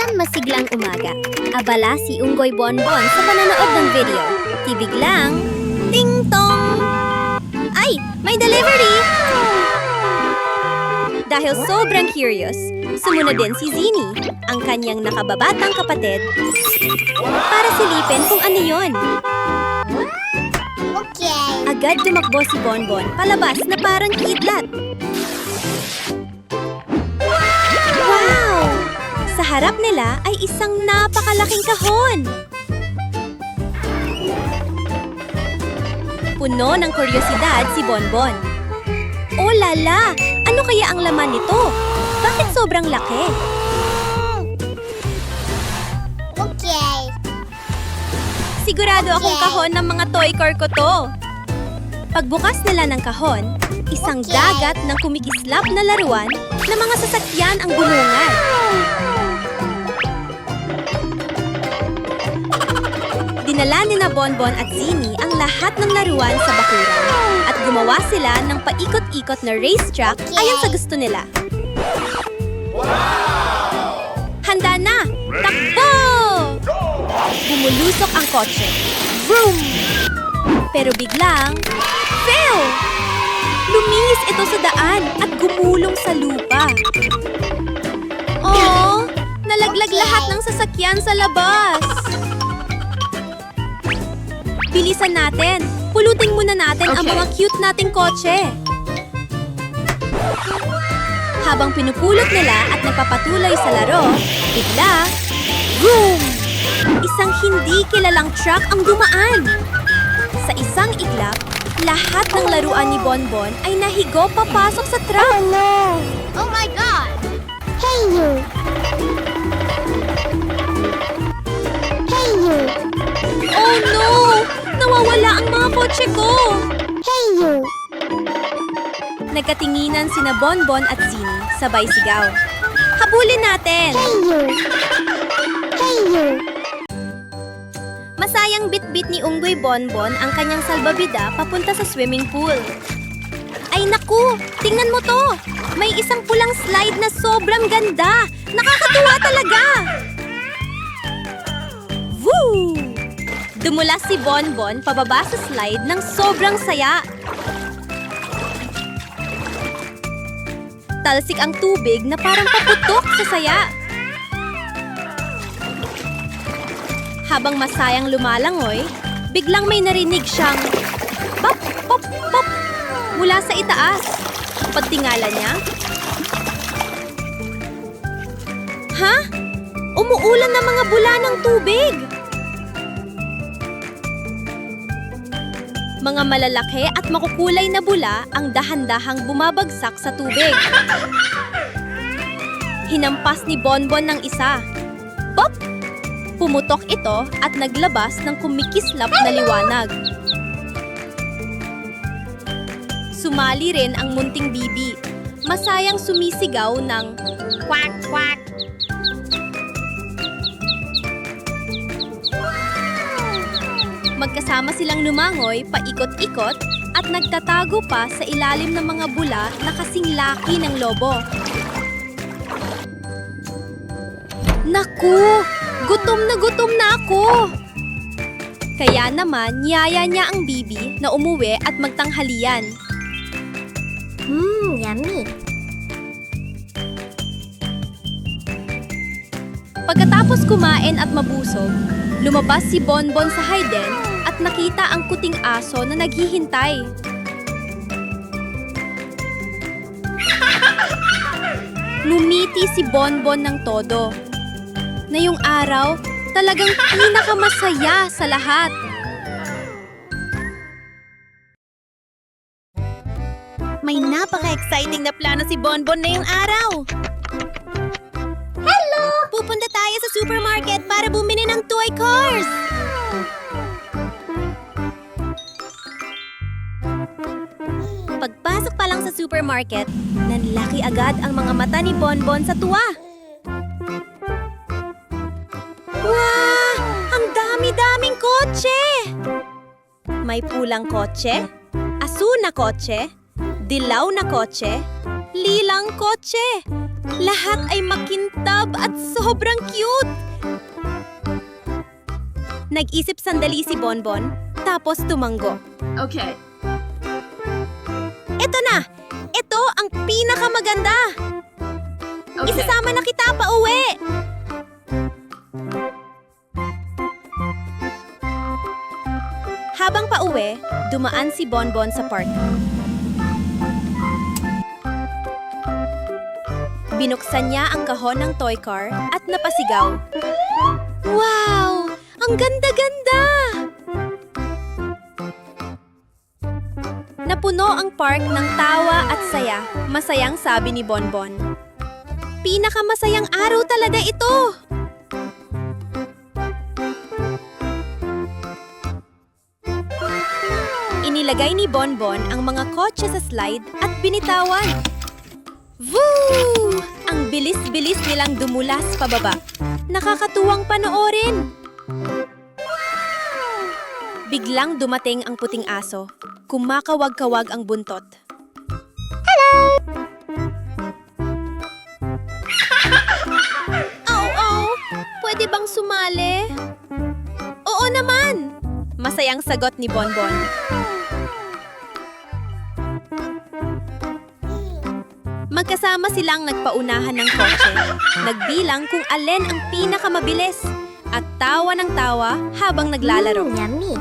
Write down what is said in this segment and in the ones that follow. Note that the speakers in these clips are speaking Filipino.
Isang masiglang umaga. Abala si Unggoy Bonbon sa panonood ng video. Biglang, ting tong! Ay, may delivery! Dahil sobrang curious, sumunod din si Zini, ang kanyang nakababatang kapatid, para silipin kung ano yun. Okay. Agad tumakbo si Bonbon palabas na parang kidlat. Wow! Sa harap nila ay isang napakalaking kahon. Puno ng kuryosidad si Bonbon. Oh lala! Ano kaya ang laman nito? Bakit sobrang laki? Okay. Sigurado akong kahon ng mga toy car ko to. Pagbukas nila ng kahon, isang dagat ng kumikislap na laruan na mga sasakyan ang bulungan. Dinala ni na Bonbon at Zini ang lahat ng laruan sa bakuran at gumawa sila ng paikot-ikot na racetrack ayon sa gusto nila. Handa na! Takbo! Bumulusok ang kotse. Vroom! Pero biglang, fail! Lumihis ito sa daan at gumulong sa lupa. Oh! Nalaglag lahat ng sasakyan sa labas. Bilisan natin. Pulutin muna natin ang mga cute nating kotse. Habang pinupulot nila at nagpapatuloy sa laro, bigla, boom! Isang hindi kilalang truck ang dumaan. Sa isang iglap, lahat ng laruan ni Bonbon ay nahigo papasok sa truck. Oh no! Oh my God! Hey you! Hey you! Oh no! Nawawala ang mga kotse ko! Hey you! Nagkatinginan sina Bonbon at Zini, sabay sigaw. Habulin natin! Hey you! Hey you! Masayang bit-bit ni Unggoy Bonbon ang kanyang salbabida papunta sa swimming pool. Ay naku! Tingnan mo to! May isang pulang slide na sobrang ganda! Nakakatuwa talaga! Woo! Dumula si Bonbon pababa sa slide ng sobrang saya. Talsik ang tubig na parang paputok sa saya. Habang masayang lumalangoy, biglang may narinig siyang pop, pop, pop mula sa itaas. Pagtingala niya, ha? Umuulan na mga bula ng tubig! Mga malalaki at makukulay na bula ang dahan-dahang bumabagsak sa tubig. Hinampas ni Bonbon ng isa. Pop! Pumutok ito at naglabas ng kumikislap na liwanag. Sumali rin ang munting bibi. Masayang sumisigaw ng kwak kwak. Magkasama silang lumangoy, paikot-ikot at nagtatago pa sa ilalim ng mga bula na kasing laki ng lobo. Naku! Gutom na ako! Kaya naman, niyaya niya ang bibi na umuwi at magtanghalian. Yummy! Pagkatapos kumain at mabusog, lumabas si Bonbon sa hayden at nakita ang kuting aso na naghihintay. Ngumiti si Bonbon ng todo. Ngayong araw, talagang pinakamasaya sa lahat. May napaka-exciting na plano si Bonbon ngayong araw. Hello! Pupunta tayo sa supermarket para bumili ng toy cars. Pagpasok pa lang sa supermarket, nanlaki agad ang mga mata ni Bonbon sa tuwa. Wow! Ang dami-daming kotse! May pulang kotse, asul na kotse, dilaw na kotse, lilang kotse, Lahat ay makintab at sobrang cute! Nag-isip sandali si Bonbon, tapos tumango. Okay. Ito na! Ito ang pinakamaganda! Okay. Isasama na kita pa uwi! Habang pauwi, dumaan si Bonbon sa park. Binuksan niya ang kahon ng toy car at napasigaw. Wow! Ang ganda-ganda! Napuno ang park ng tawa at saya, masayang sabi ni Bonbon. Pinakamasayang araw talaga ito! Inilagay ni Bonbon ang mga kotse sa slide at binitawan. Woo! Ang bilis-bilis nilang dumulas pababa. Nakakatuwang panoorin. Biglang dumating ang puting aso. Kumakawag-kawag ang buntot. Au-au! Pwede bang sumali? Oo naman! Masayang sagot ni Bonbon. Magkasama silang nagpaunahan ng kotse, nagbilang kung alin ang pinakamabilis, at tawa ng tawa habang naglalaro. Yummy.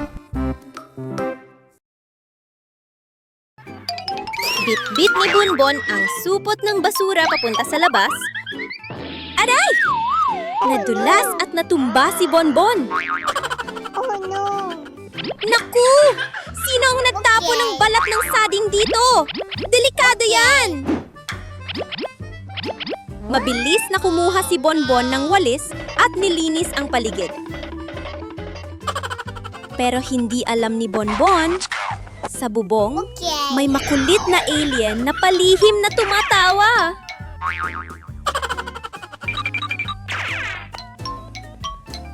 Bit-bit ni Bonbon ang supot ng basura papunta sa labas. Aray! Nadulas at natumba si Bonbon. Oh no. Naku! Sino ang nagtapo ng balat ng saging dito? Delikado yan! Mabilis na kumuha si Bonbon ng walis at nilinis ang paligid. Pero hindi alam ni Bonbon, sa bubong, Okay. may makulit na alien na palihim na tumatawa.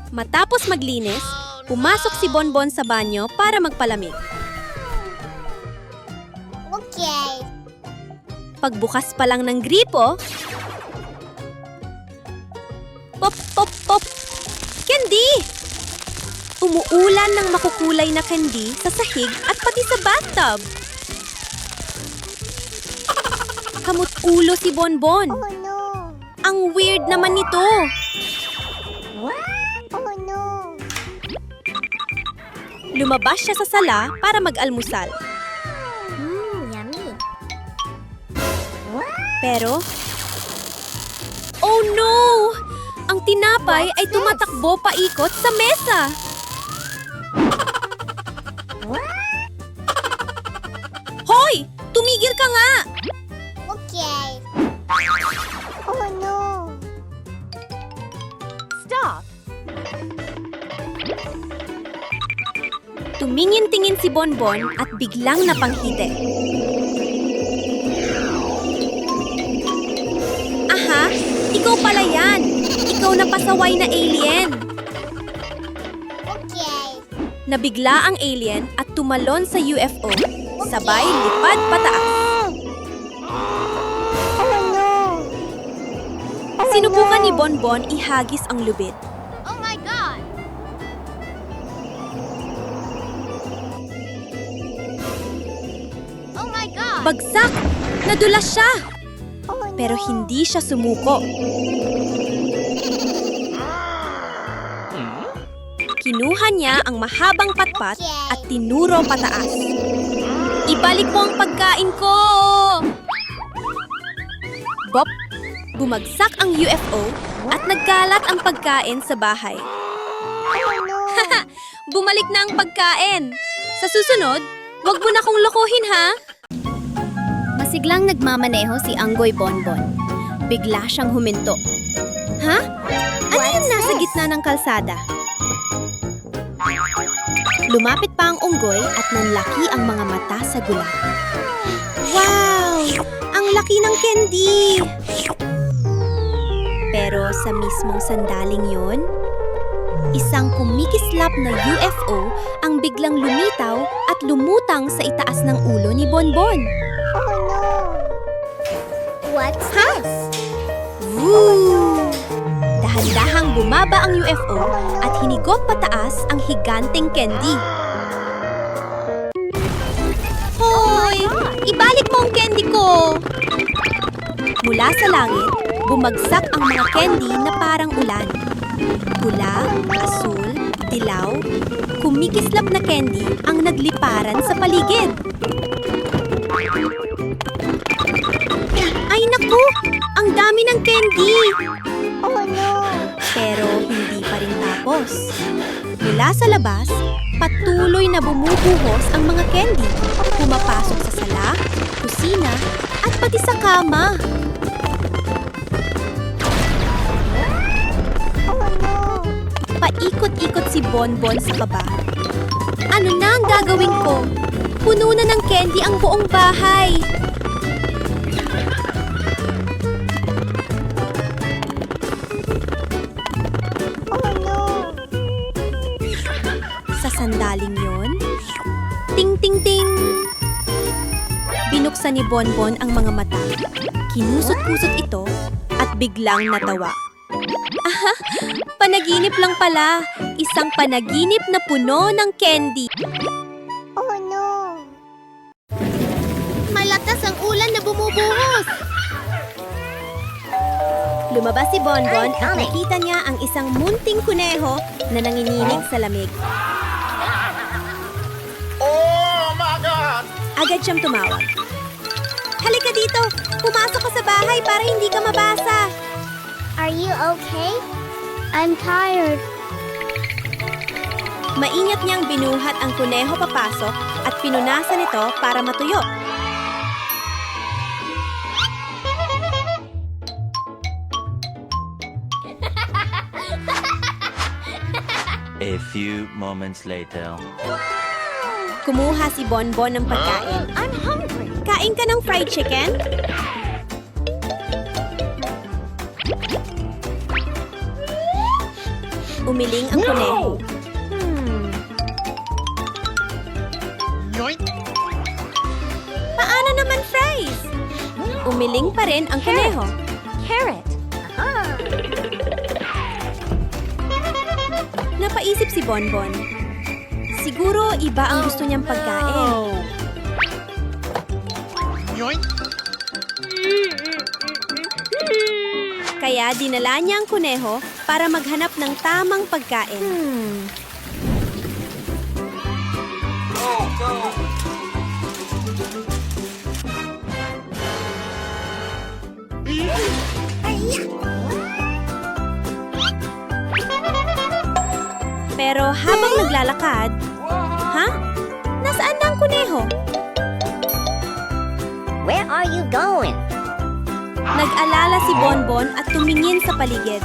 Matapos maglinis, pumasok si Bonbon sa banyo para magpalamig. Okay. Pagbukas pa lang ng gripo, pop, pop, pop! Candy! Umuulan ng makukulay na candy sa sahig at pati sa bathtub. Kamut-ulo si Bonbon. Oh no. Ang weird naman nito. Oh no. Lumabas siya sa sala para mag-almusal. Yummy. Pero, oh no! Ang tinapay ay tumatakbo paikot sa mesa. Hoy! Tumigil ka nga! Okay. Oh no. Tumingin-tingin si Bonbon at biglang napanghiti. Aha! Ikaw pala yan! Ikaw na pasaway na alien! Okay. Nabigla ang alien at tumalon sa UFO. Sabay lipad pataas. Oh no. Sinubukan ni Bonbon ihagis ang lubid. Oh my god. Oh my god. Bagsak! Nadulas siya! Oh no. Pero hindi siya sumuko. Kinuha niya ang mahabang patpat at tinuro pataas. Ibalik mo ang pagkain ko! Bop! Bumagsak ang UFO at nagkalat ang pagkain sa bahay. Oh no. Bumalik na ang pagkain! Sa susunod, wag mo na kong lokohin ha! Masiglang nagmamaneho si Anggoy Bonbon. Bigla siyang huminto. Ha? Ano yung nasa gitna ng kalsada? Lumapit pa ang unggoy at nanlaki ang mga mata sa gulat. Wow! Ang laki ng candy! Pero sa mismong sandaling yon, isang kumikislap na UFO ang biglang lumitaw at lumutang sa itaas ng ulo ni Bonbon. Oh no. What's this? Woo! Dahan-dahang bumaba ang UFO at hinigop pataas ang higanteng candy. Hoy! Ibalik mo ang candy ko! Mula sa langit, bumagsak ang mga candy na parang ulan. Pula, asul, dilaw, kumikislap na candy ang nagliparan sa paligid. Ay naku! Ang dami ng candy! Oh no! Pero hindi pa rin tapos. Mula sa labas, patuloy na bumubuhos ang mga candy. Pumapasok sa sala, kusina, at pati sa kama. Oh no! Paikot-ikot si Bonbon sa kaba. Ano na ang gagawin ko? Puno na ng candy ang buong bahay. Oh no! Sa sandaling yon, ting-ting-ting! Binuksan ni Bonbon ang mga mata. Kinusot-kusot ito at biglang natawa. Aha! Panaginip lang pala. Isang panaginip na puno ng candy. Oh no! Malakas ang ulan na bumubuhos! Lumabas si Bonbon at nakita niya ang isang munting kuneho na nanginginig sa lamig. Oh my God! Agad siyang tumawag. Halika dito! Pumasok ka sa bahay para hindi ka mabasa! Are you okay? I'm tired. Maingat niyang binuhat ang kuneho papasok at pinunasan ito para matuyo. A few moments later. Kumuha si Bonbon ng pagkain. I'm hungry. Kain ka ng fried chicken? Umiling ang kuneho. Yoink! Paano naman fries? Umiling pa rin ang kuneho. Carrot. Napaisip si Bonbon. Siguro iba ang gusto niyang pagkain. Yoink! Kaya dinala niya ang kuneho para maghanap ng tamang pagkain. Pero habang naglalakad, ha? Nasaan na ang kuneho? Where are you going? Nag-alala si Bonbon at tumingin sa paligid.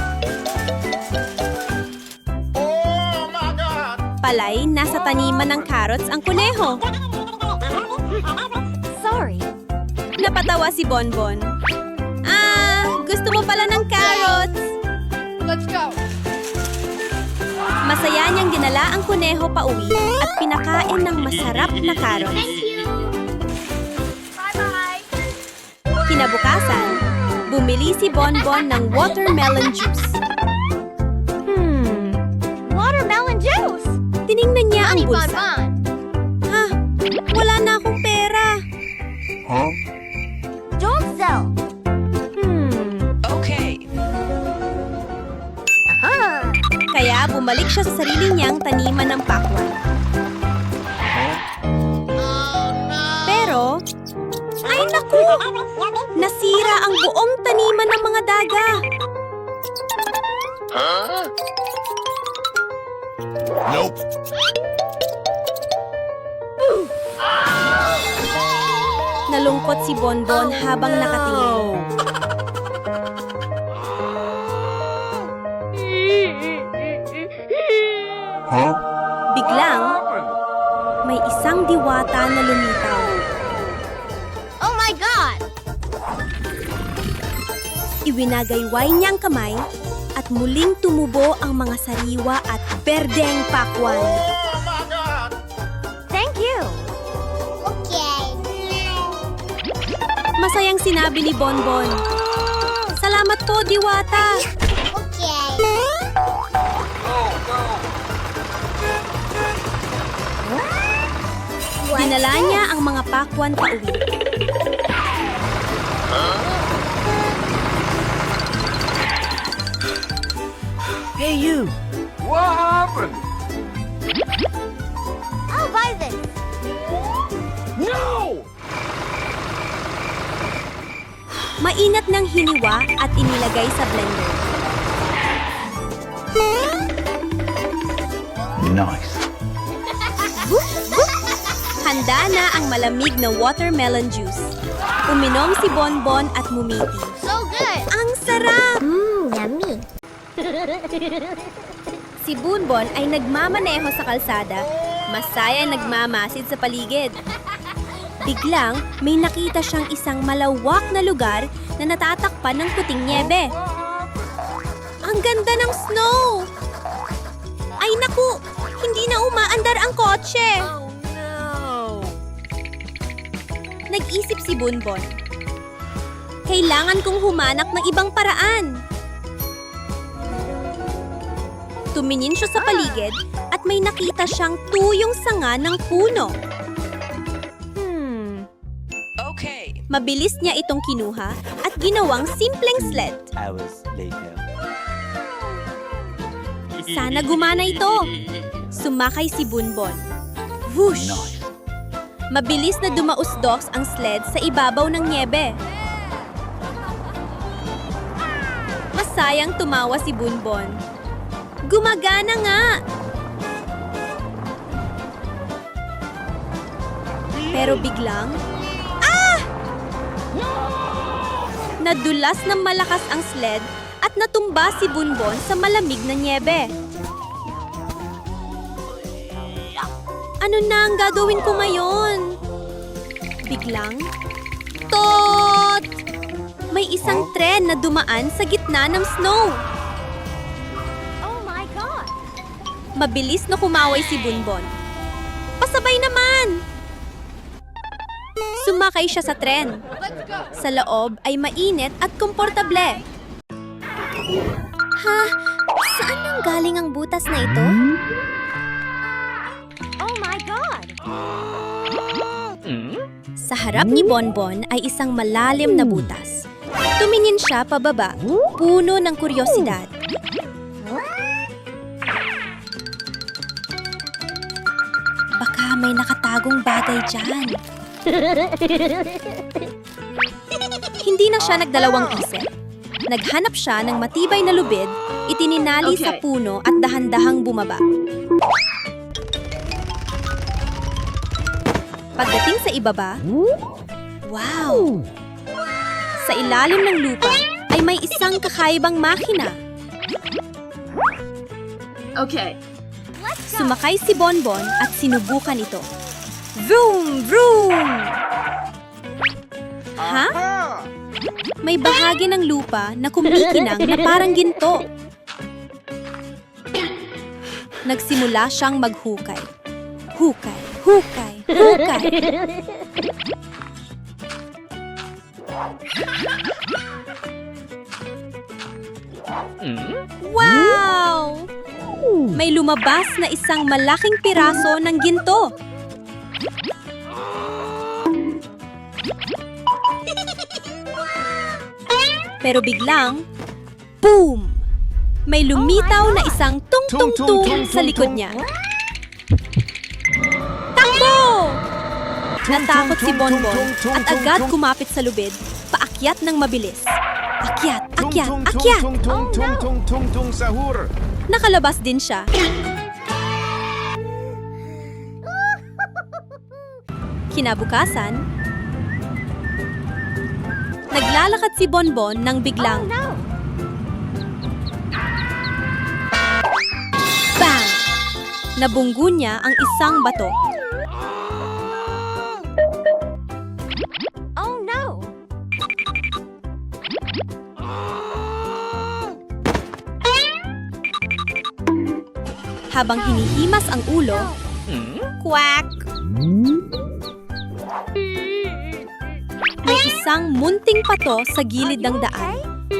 Oh my God! Palay, nasa taniman ng carrots ang kuneho. Sorry. Napatawa si Bonbon. Ah, gusto mo pala ng carrots? Let's go. Masaya niyang dinala ang kuneho pauwi at pinakain ng masarap na carrots. Bye-bye. Kinabukasan, bumili si Bonbon ng watermelon juice. Watermelon juice. Tiningnan niya ang Honey bulsa. Bonbon. Ha? Wala na akong pera. Huh? Don't sell. Okay. Kaya bumalik siya sa sarili niyang taniman ng pakwan. Pero, ay naku! Nasira ang buong taniman ng mga daga. Huh? Nope. Nalungkot si Bonbon habang nakatingin. Huh? Biglang, may isang diwata na lumitaw. Oh my God! Iwinagayway niya ang kamay at muling tumubo ang mga sariwa at berdeng pakwan. Oh my God! Thank you. Masayang sinabi ni Bonbon. Salamat Salamat po, Diwata! Okay. Dinala niya ang mga pakwan pauwi. Hey, you! What happened? I'll buy this. No! Mainat ng hiniwa at inilagay sa blender. Nice. Handa na ang malamig na watermelon juice. Uminom si Bonbon at ngumiti. So good. Ang sarap! Yummy. Si Bonbon ay nagmamaneho sa kalsada. Masaya nagmamasid sa paligid. Biglang, may nakita siyang isang malawak na lugar na natatakpan ng puting niebe. Ang ganda ng snow! Ay naku! Hindi na umaandar ang kotse! Nag-isip si Bonbon. Kailangan kong humanap ng ibang paraan. Tumingin siya sa paligid at may nakita siyang tuyong sanga ng puno. Okay. Mabilis niya itong kinuha at ginawang simpleng sled. Hours later. Sana gumana ito. Sumakay si Bonbon. Whoosh! Nice. Mabilis na dumausdos ang sled sa ibabaw ng niebe. Masayang tumawa si Bonbon. Gumagana nga! Pero biglang, nadulas ng malakas ang sled at natumba si Bonbon sa malamig na niebe. Ano na ang gagawin ko ngayon? Biglang, tot! May isang tren na dumaan sa gitna ng snow. Oh my God. Mabilis na kumaway si Bonbon. Pasabay naman! Sumakay siya sa tren. Let's go. Sa loob ay mainit at komportable. Ha? Saan nang galing ang butas na ito? Oh my God. Sa harap ni Bonbon ay isang malalim na butas. Tumingin siya pababa, puno ng kuryosidad. Baka may nakatagong bagay dyan. Hindi na siya nagdalawang isip. Naghanap siya ng matibay na lubid, itininali sa puno at dahan-dahang bumaba. Pagdating sa ibaba, wow! Sa ilalim ng lupa ay may isang kakaibang makina. Okay. Sumakay si Bonbon at sinubukan ito. Vroom! Vroom! Ha? May bahagi ng lupa na kumikinang na parang ginto. Nagsimula siyang maghukay. Hukay, hukay, hukay. Wow! May lumabas na isang malaking piraso ng ginto. Pero biglang, boom! May lumitaw na isang tung-tung-tung sa likod niya. Takbo! Natakot si Bonbon at agad kumapit sa lubid, paakyat ng mabilis. Akyat, akyat, akyat! Tung sahur. Nakalabas din siya. Kinabukasan, naglalakad si Bonbon nang biglang, bang! Nabunggo niya ang isang bato. Oh no. Habang hinihimas ang ulo, quack! May isang munting pato sa gilid ng daan.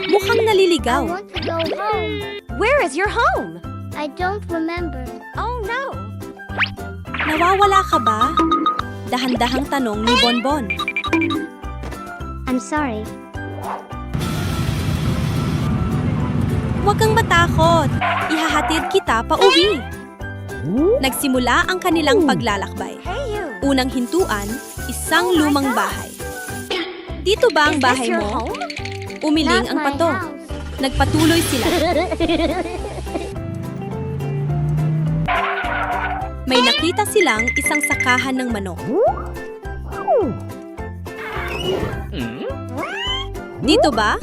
Mukhang I naliligaw. want to go home. Where is your home? I don't remember. Oh no! Nawawala ka ba? Dahan-dahang tanong ni Bonbon. I'm sorry. Huwag kang matakot. Ihahatid kita pa uwi. Nagsimula ang kanilang paglalakbay. Unang hintuan, isang lumang bahay. Dito ba ang bahay mo? Umiling Not ang my pato. house. Nagpatuloy sila. May nakita silang isang sakahan ng manok. Dito ba?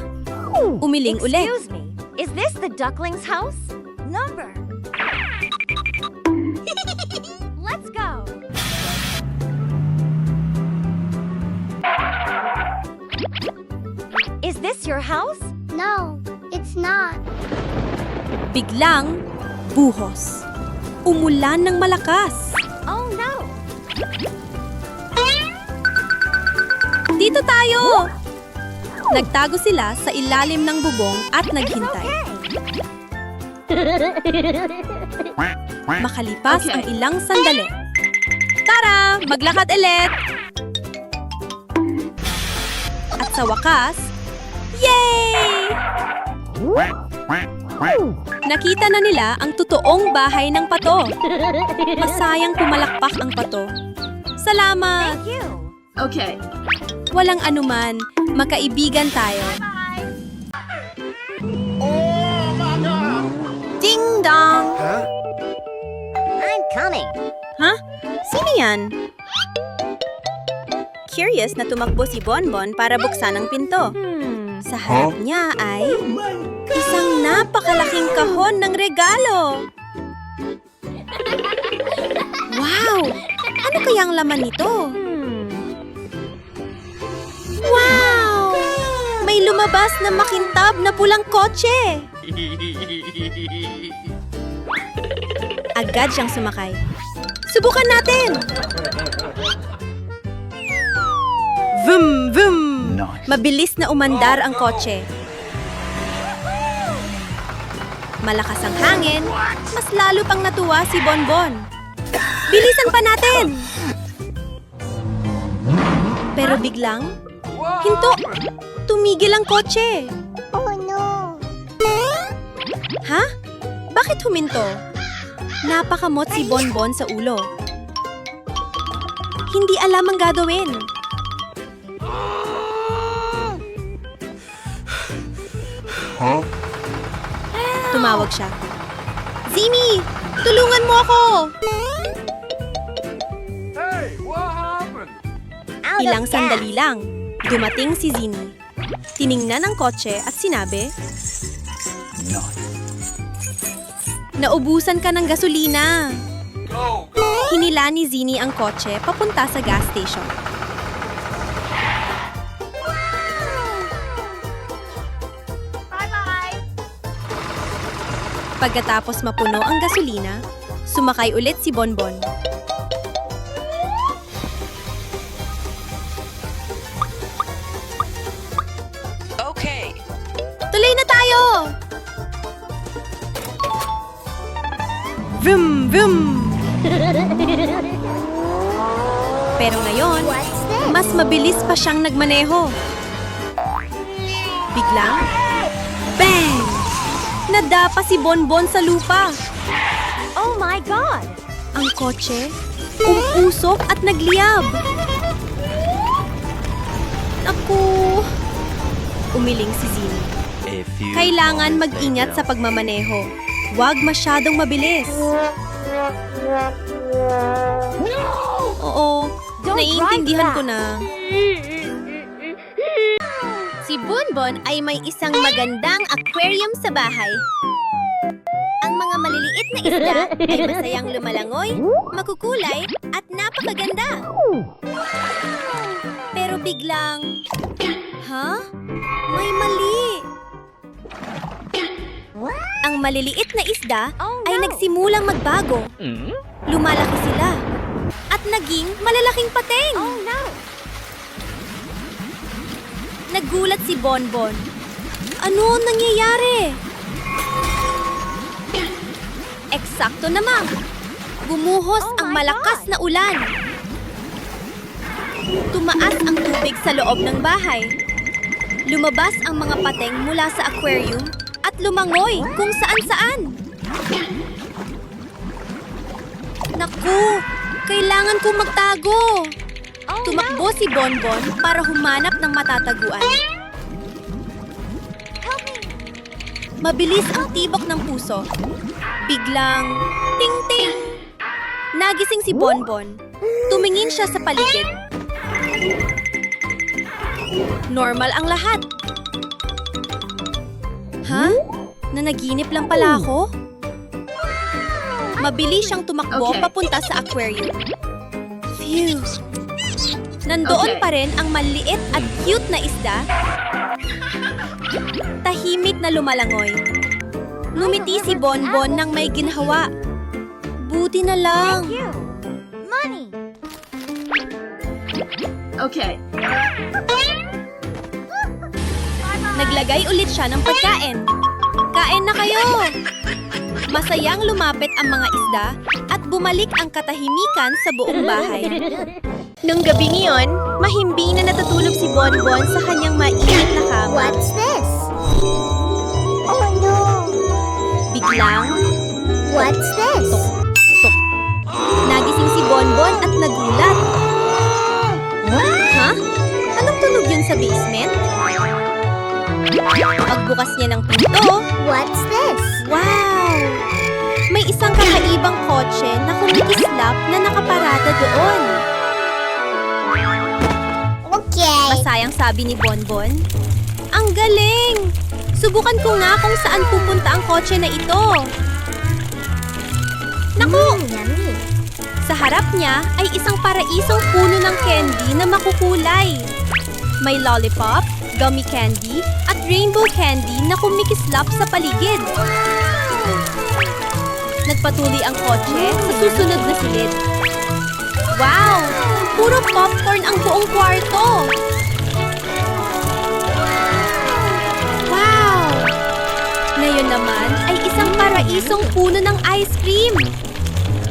Umiling ulit. Excuse me, is this the duckling's house? Number. Let's go. Is this your house? No, it's not. Biglang, buhos. Umulan ng malakas. Oh no. Dito tayo! Nagtago sila sa ilalim ng bubong at naghintay. Makalipas ang ilang sandali. Tara! Maglakad ulit! At sa wakas, yay! Nakita na nila ang totoong bahay ng pato. Masayang pumalakpak ang pato. Salamat! Thank you. Okay. Walang anuman, magkaibigan tayo. Ding dong! I'm coming. Ha? Sino yan? Curious na tumakbo si Bonbon para buksan ang pinto. Sa harap niya ay isang napakalaking kahon ng regalo. Wow! Ano kayang laman nito? Wow! May lumabas na makintab na pulang kotse. Agad siyang sumakay. Subukan natin! Vroom, vroom! Nice. Mabilis na umandar ang kotse. Malakas ang hangin, mas lalo pang natuwa si Bonbon. Bilisan pa natin! Pero biglang, hinto! Tumigil ang kotse! Oh no. Ha? Bakit huminto? Napakamot si Bonbon sa ulo. Hindi alam ang gagawin. Tumawag siya. Zimi! Tulungan mo ako! Hey, what happened? Out Ilang of sandali gas. lang, dumating si Zini. Tiningnan ang kotse at sinabi, Nice. naubusan ka ng gasolina. Go! Hinila ni Zini ang kotse papunta sa gas station. Bye-bye. Pagkatapos mapuno ang gasolina, sumakay ulit si Bonbon. Okay. Tuloy na tayo! Vroom, vroom! Pero ngayon, What's this? mas mabilis pa siyang nagmaneho. Biglang, bang! Nadapa si Bonbon sa lupa. Oh my God. Ang kotse, umusok at nagliyab. Naku! Umiling si Zini. A few Kailangan moments mag-ingat sa later. pagmamaneho. Huwag masyadong mabilis. Oo, Don't naiintindihan drive ko na. Si Bonbon ay may isang magandang aquarium sa bahay. Ang mga maliliit na isda ay masayang lumalangoy, makukulay, at napakaganda. Pero biglang... Ha? May mali! Ang maliliit na isda Oh, ay no. nagsimulang magbago. Lumalaki sila. At naging malalaking pateng. Oh no. Nagulat si Bonbon. Ano ang nangyayari? Eksakto naman. Bumuhos Oh ang my malakas God. na ulan. Tumaas ang tubig sa loob ng bahay. Lumabas ang mga pateng mula sa aquarium at lumangoy kung saan-saan. Naku! Kailangan kong magtago! Oh, Tumakbo si Bonbon para humanap ng matataguan. Help me. Mabilis ang tibok ng puso. Biglang, ting-ting! Nagising si Bonbon. Tumingin siya sa paligid. Normal ang lahat. Ha? Nanaginip lang pala ako? Mabilis siyang tumakbo Okay. papunta sa aquarium. Phew! Nandoon Okay. pa rin ang maliit at cute na isda. Tahimik na lumalangoy. Ngumiti si Bonbon nang may ginhawa. Buti na lang. Thank you. Money. Okay. Naglagay ulit siya ng pagkain. Kain na kayo! Masayang lumapit ang mga isda at bumalik ang katahimikan sa buong bahay. Nung gabi niyon, mahimbing na natutulog si Bonbon sa kanyang mainit na kama. What's this? Oh no! Biglang, What's this? nagising si Bonbon at nagulat. Ha? Anong tunog yun sa basement? Pagbukas niya ng pinto, What's this? wow! May isang kakaibang kotse na kumikislap na nakaparada doon. Okay. Masayang sabi ni Bonbon. Ang galing! Subukan ko nga kung saan pupunta ang kotse na ito. Naku! Yummy. Sa harap niya ay isang paraisong puno ng candy na makukulay. May lollipop, gummy candy, at rainbow candy na kumikislap sa paligid. Nagpatuloy ang kotse sa susunod na silid. Wow! Puro popcorn ang buong kwarto! Wow! Ngayon naman ay isang paraisong puno ng ice cream.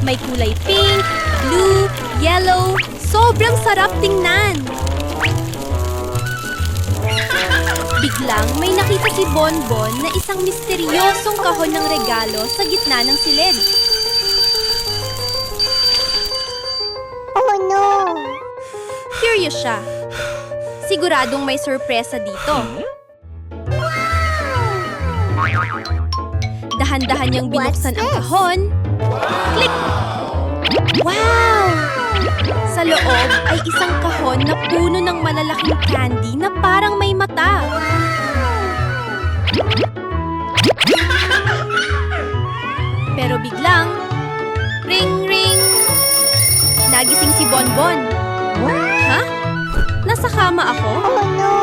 May kulay pink, blue, yellow. Sobrang sarap tingnan. Biglang may nakita si Bonbon na isang misteryosong kahon ng regalo sa gitna ng silid. Oh no! Curious siya. Siguradong may sorpresa dito. Dahan-dahan niyang binuksan ang kahon. Click! Wow! Sa loob ay isang kahon na puno ng malalaking candy na parang may mata. Pero biglang, ring ring! Nagising si Bonbon. Ha? Nasa kama ako? Oh no!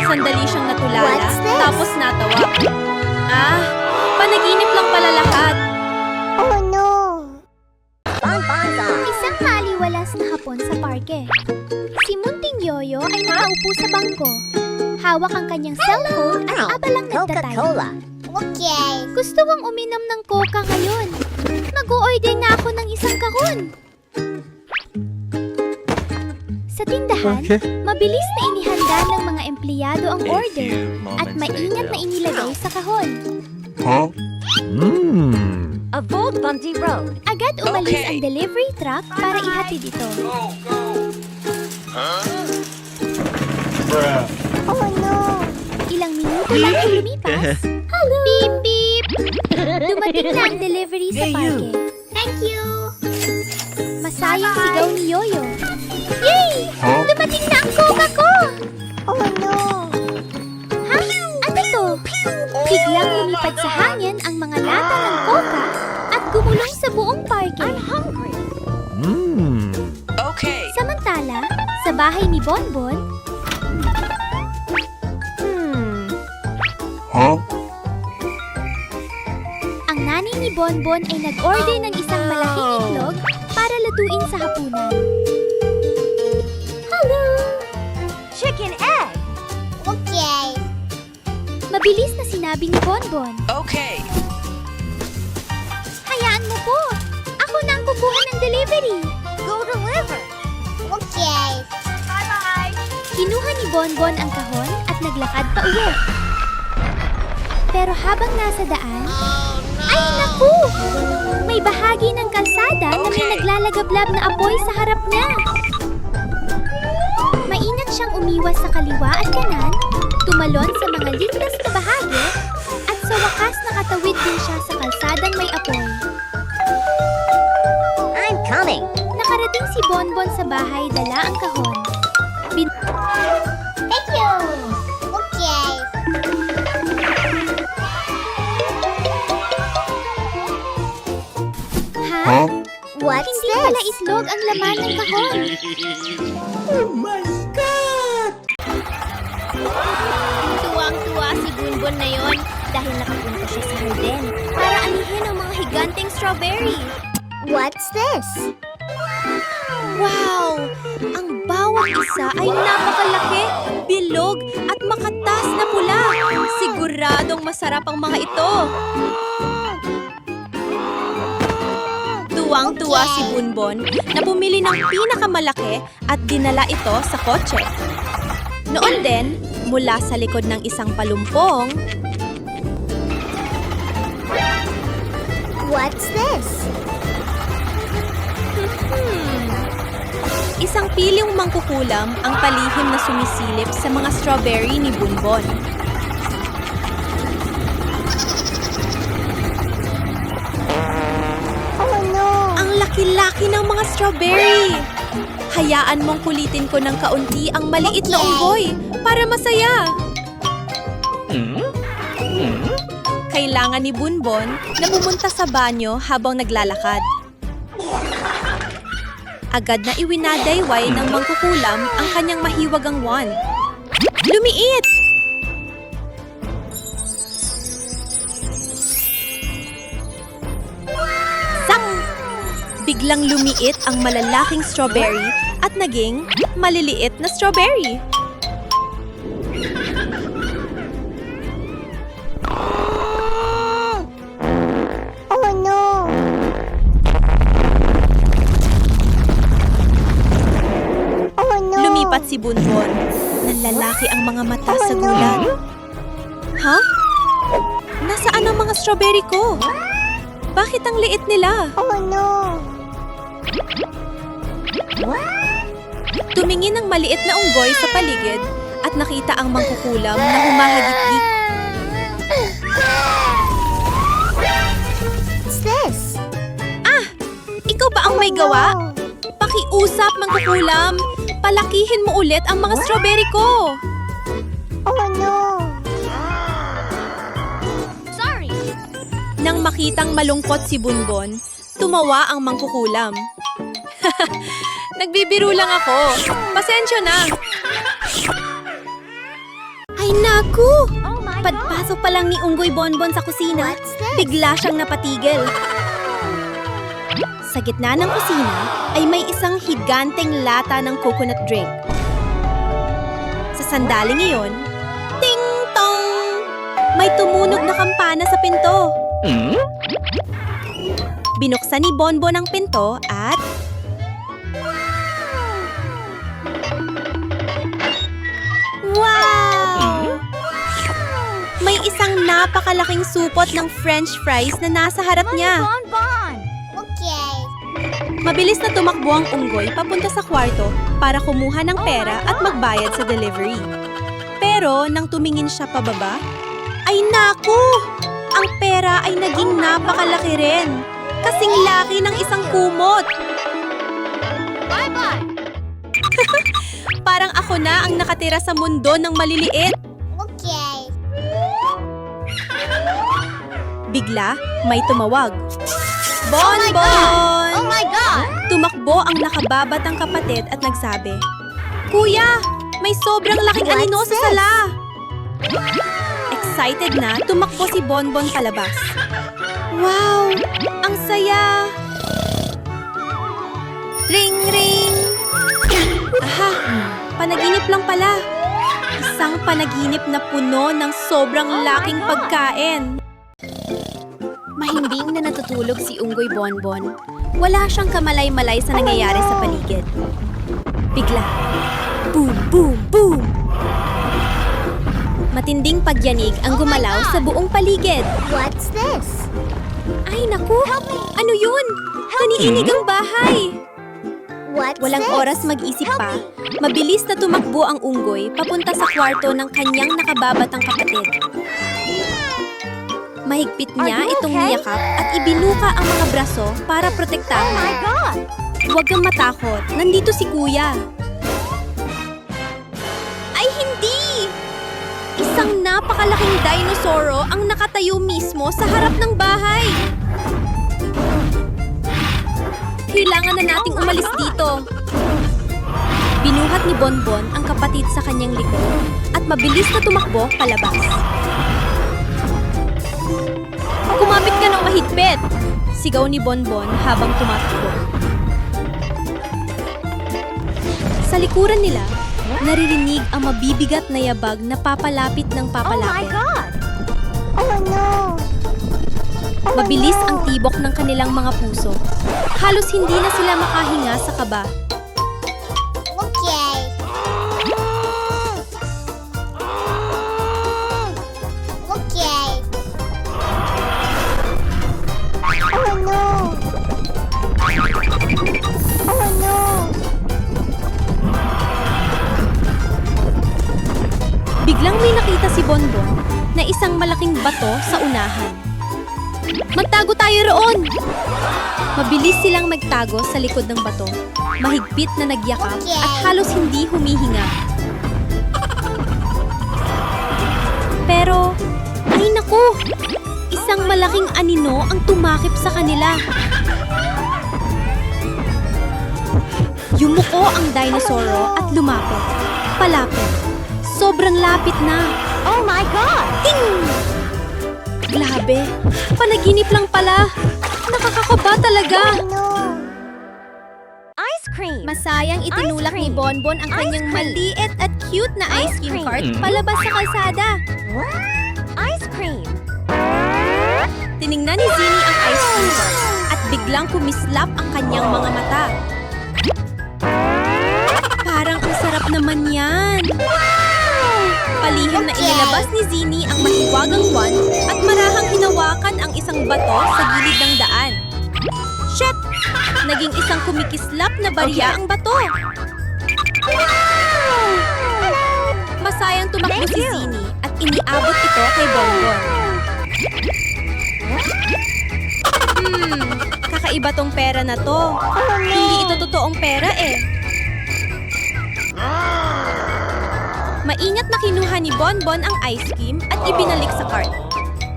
Sandali siyang natulala, What's this? tapos natawa. Ah, panaginip lang pala lahat. Oh no! Isang maliwalas na hapon sa parke. Si Munting Yoyo ay nakaupo sa bangko. Hawak ang kanyang cellphone at abalang nagtatay. Okay. Gusto kong uminom ng coca ngayon. Mag-o-order na ako ng isang kahon. Sa tindahan, mabilis na inihanda ng mga empleyado ang order at maingat na inilagay sa kahon. Avoid bumpy road. Agad umalis Okay. ang delivery truck para ihatid ito. Go, go! Oh no! Ilang minuto lang ang lumipas. Hello! Beep, beep! Dumating na ang delivery sa parke. Thank you! Masayang sigaw ni Yoyo. Yay! Dumating na ang coca ko! Oh no! Ha? Ano to? Biglang lumipad sa hangin ang mga lata ng coca at gumulong sa buong parke. I'm hungry. Okay. Samantala, sa bahay ni Bonbon, ang nanay ni Bonbon ay nag-order ng isang malaking itlog para lutuin sa hapunan. Hello! Chicken egg. Okay. sinabi ni Bonbon. Okay. Hayaan mo po. Ako na ang kukuha ng delivery. Go deliver. Okay. Kinuha ni Bonbon ang kahon at naglakad pa uwi. Pero habang nasa daan, ay naku! May bahagi ng kalsada na may Okay. naglalagablab na apoy sa harap niya. Maingat siyang umiwas sa kaliwa at kanan, tumalon sa mga ligtas na bahagi, at sa wakas nakatawid din siya sa kalsadang may apoy. I'm coming. Nakarating si Bonbon sa bahay dala ang kahon. Thank you. Okay. Ha? What's Hindi this? pala itlog ang laman ng kahon. Tuwang-tuwa si Bonbon na yon dahil nakapunta siya sa hardin para anihin ang mga higanteng strawberry. What's this? Wow! Ang bawat isa ay napakalaki, bilog at makatas na pula. Siguradong masarap ang mga ito. Tuwang-tuwa si Bonbon na bumili ng pinakamalaki at dinala ito sa kotse. Noon din, mula sa likod ng isang palumpong, What's this? isang pilyong mangkukulam ang palihim na sumisilip sa mga strawberry ni Bonbon. Oh no. Ang laki-laki ng mga strawberry! Hayaan mong kulitin ko ng kaunti ang maliit na unggoy para masaya. Kailangan ni Bonbon na pumunta sa banyo habang naglalakad. Agad na iwinadayway ng mangkukulam ang kanyang mahiwagang wand. Lumiit! Sang! Biglang lumiit ang malalaking strawberry at naging maliliit na strawberry. Oh no. Oh no. Lumipat si Bonbon. Nanlalaki ang mga mata sa gulat. Ha? Nasaan ang mga strawberry ko? Bakit ang liit nila? Oh no. Tumingin ang maliit na unggoy sa paligid at nakita ang mangkukulam na humahagik-gik. What's this? Ikaw ba ang may gawa? Pakiusap, mangkukulam. Palakihin mo ulit ang mga strawberry ko. Oh no. Sorry. Nang makitang malungkot si Bonbon, tumawa ang mangkukulam. Nagbibiro lang ako. Pasensya na. Ay naku! Oh my Pagpasok pa lang ni Unggoy Bonbon sa kusina, What's this? bigla siyang napatigil. Sa gitna ng kusina ay may isang higanteng lata ng coconut drink. Sa sandaling iyon, ting-tong! May tumunog na kampana sa pinto. Binuksan ni Bonbon ang pinto at... Wow! May isang napakalaking supot ng French fries na nasa harap niya. Bonbon! Okay. Mabilis na tumakbo ang unggoy papunta sa kwarto para kumuha ng pera at magbayad sa delivery. Pero nang tumingin siya pababa, ay naku! Ang pera ay naging napakalaki rin. Kasing laki ng isang kumot. Bye-bye. Parang ako na ang nakatira sa mundo ng maliliit. Okay. Bigla, may tumawag. Oh Bonbon! my God! Tumakbo ang nakababatang kapatid at nagsabi, Kuya, may sobrang laking What's anino sa this? sala. Excited na, tumakbo si Bonbon palabas. Wow! Ang saya! Ring, ring! Aha! Panaginip lang pala. Isang panaginip na puno ng sobrang laking pagkain. Mahimbing na natutulog si Unggoy Bonbon. Wala siyang kamalay-malay sa nangyayari sa paligid. Bigla, boom, boom, boom! Matinding pagyanig ang gumalaw sa buong paligid. What's this? Ay, naku! Ano yun? Naniinig ang bahay! What's Walang this? oras mag-isip pa, mabilis na tumakbo ang unggoy papunta sa kwarto ng kanyang nakababatang kapatid. Mahigpit niya Are you itong okay? niyakap at ibinuka ang mga braso para Oh my protektahan. God! Huwag kang matakot, nandito si Kuya. Ay, hindi! Isang napakalaking dinosauro ang nakatayo mismo sa harap ng bahay. Kailangan na nating umalis dito. Binuhat ni Bonbon ang kapatid sa kanyang likod at mabilis na tumakbo palabas. Kumapit ka ng mahigpit! Sigaw ni Bonbon habang tumatakbo. Sa likuran nila, naririnig ang mabibigat na yabag na papalapit ng Oh my papalapit. God! Oh no! Mabilis ang tibok ng kanilang mga puso. Halos hindi na sila makahinga sa kaba. Okay. Okay. Oh no! Oh no! Biglang may nakita si Bonbon na isang malaking bato sa unahan. Magtago tayo roon! Mabilis silang magtago sa likod ng bato. Mahigpit na nagyakap at halos hindi humihinga. Pero, ay naku! Isang malaking anino ang tumakip sa kanila. Yumuko ang dinosauro at lumapit. Palapit. Sobrang lapit na. Oh my God! Ting! Grabe, panaginip lang pala. Nakakakaba talaga. Oh no! Ice cream! Masayang itinulak Ice ni cream. Bonbon ang Ice kanyang cream. maliit at cute na ice Ice cream cream. cart palabas sa kalsada. Ice cream! Tiningnan ni Zinnie ang ice cream cart at biglang kumislap ang kanyang mga mata. Parang ang sarap naman yan. Palihim na inilabas ni Zinnie ang mahiwagang wand at marahang hinawakan ang isang bato sa gilid ng daan. Shit! Naging isang kumikislap na barya ang bato. Masayang tumakbo si Zinnie at iniabot ito kay Bonbon. Kakaiba tong pera na to. Hindi ito totoong pera eh. Maingat na kinuha ni Bonbon ang ice cream at ibinalik sa cart.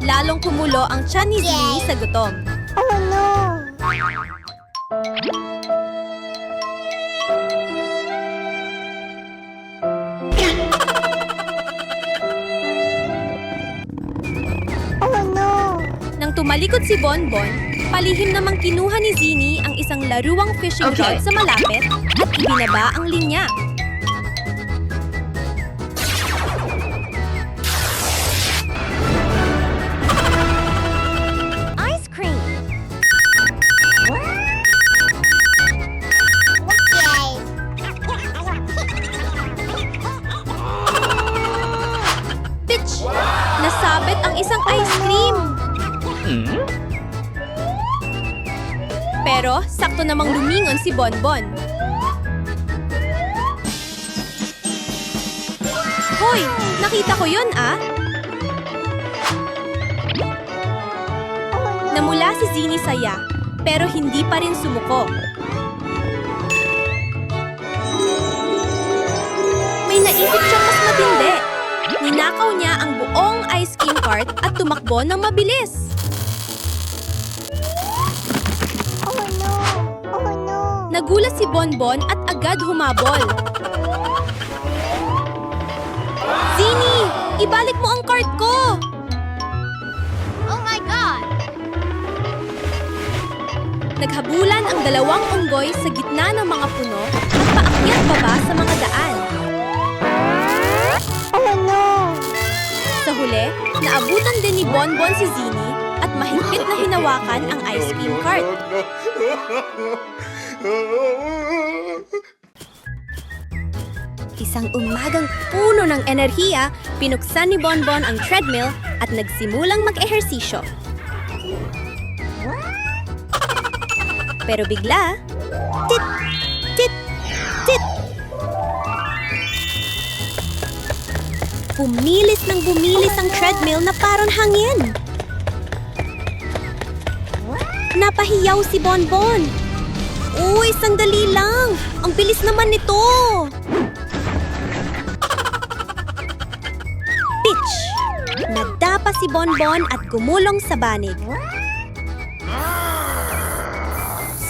Lalong kumulo ang tiyan ni Zinnie sa gutom. Oh no! Oh no! Nang tumalikod si Bonbon, palihim namang kinuha ni Zinnie ang isang laruang fishing rod sa malapit at ibinaba ang linya. Ice cream! Okay. Bitch! Nasabit ang isang ice cream! Pero sakto namang lumingon si Bonbon. Hoy! Nakita ko yun ah! Namula si Zinnie saya, pero hindi pa rin sumuko. May naisip siyang mas matindi. Ninakaw niya ang buong ice cream cart at tumakbo ng mabilis. Oh no! Oh no! Nagulat si Bonbon at agad humabol. Zinnie! Ibalik mo ang cart ko! Oh my God! Naghabulan ang dalawang unggoy sa gitna ng mga puno at paakyat baba sa mga daan. Oh huli, naabutan din ni Bonbon si Zini at mahigpit na hinawakan ang ice cream cart. Isang umagang puno ng enerhiya, pinuksan ni Bonbon ang treadmill at nagsimulang mag-ehersisyo. Pero bigla, tit, tit, tit! Bumilis ng bumilis ang treadmill na parang hangin. Napahiyaw si Bonbon. Uy, sandali lang! Ang bilis naman nito! Pitch! Nadapa si Bonbon at gumulong sa banig.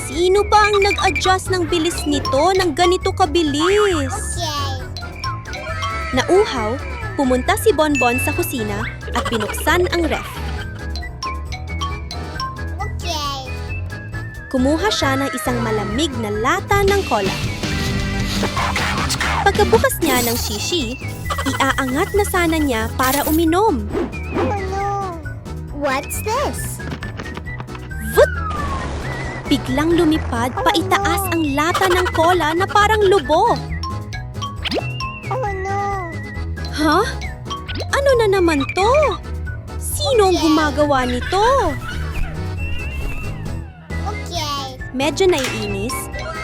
Sino ba ang nag-adjust ng bilis nito ng ganito kabilis? Okay. Nauhaw, pumunta si Bonbon sa kusina at binuksan ang ref. Okay. Kumuha siya ng isang malamig na lata ng cola. Pagkabukas niya ng shishi, iaangat na sana niya para uminom. Oh no. What's this? Vut! Biglang lumipad paitaas ang lata ng cola na parang lubo. Oh no. Ha? Ano na naman to? Sino ang gumagawa nito? Okay. Medyo naiinis,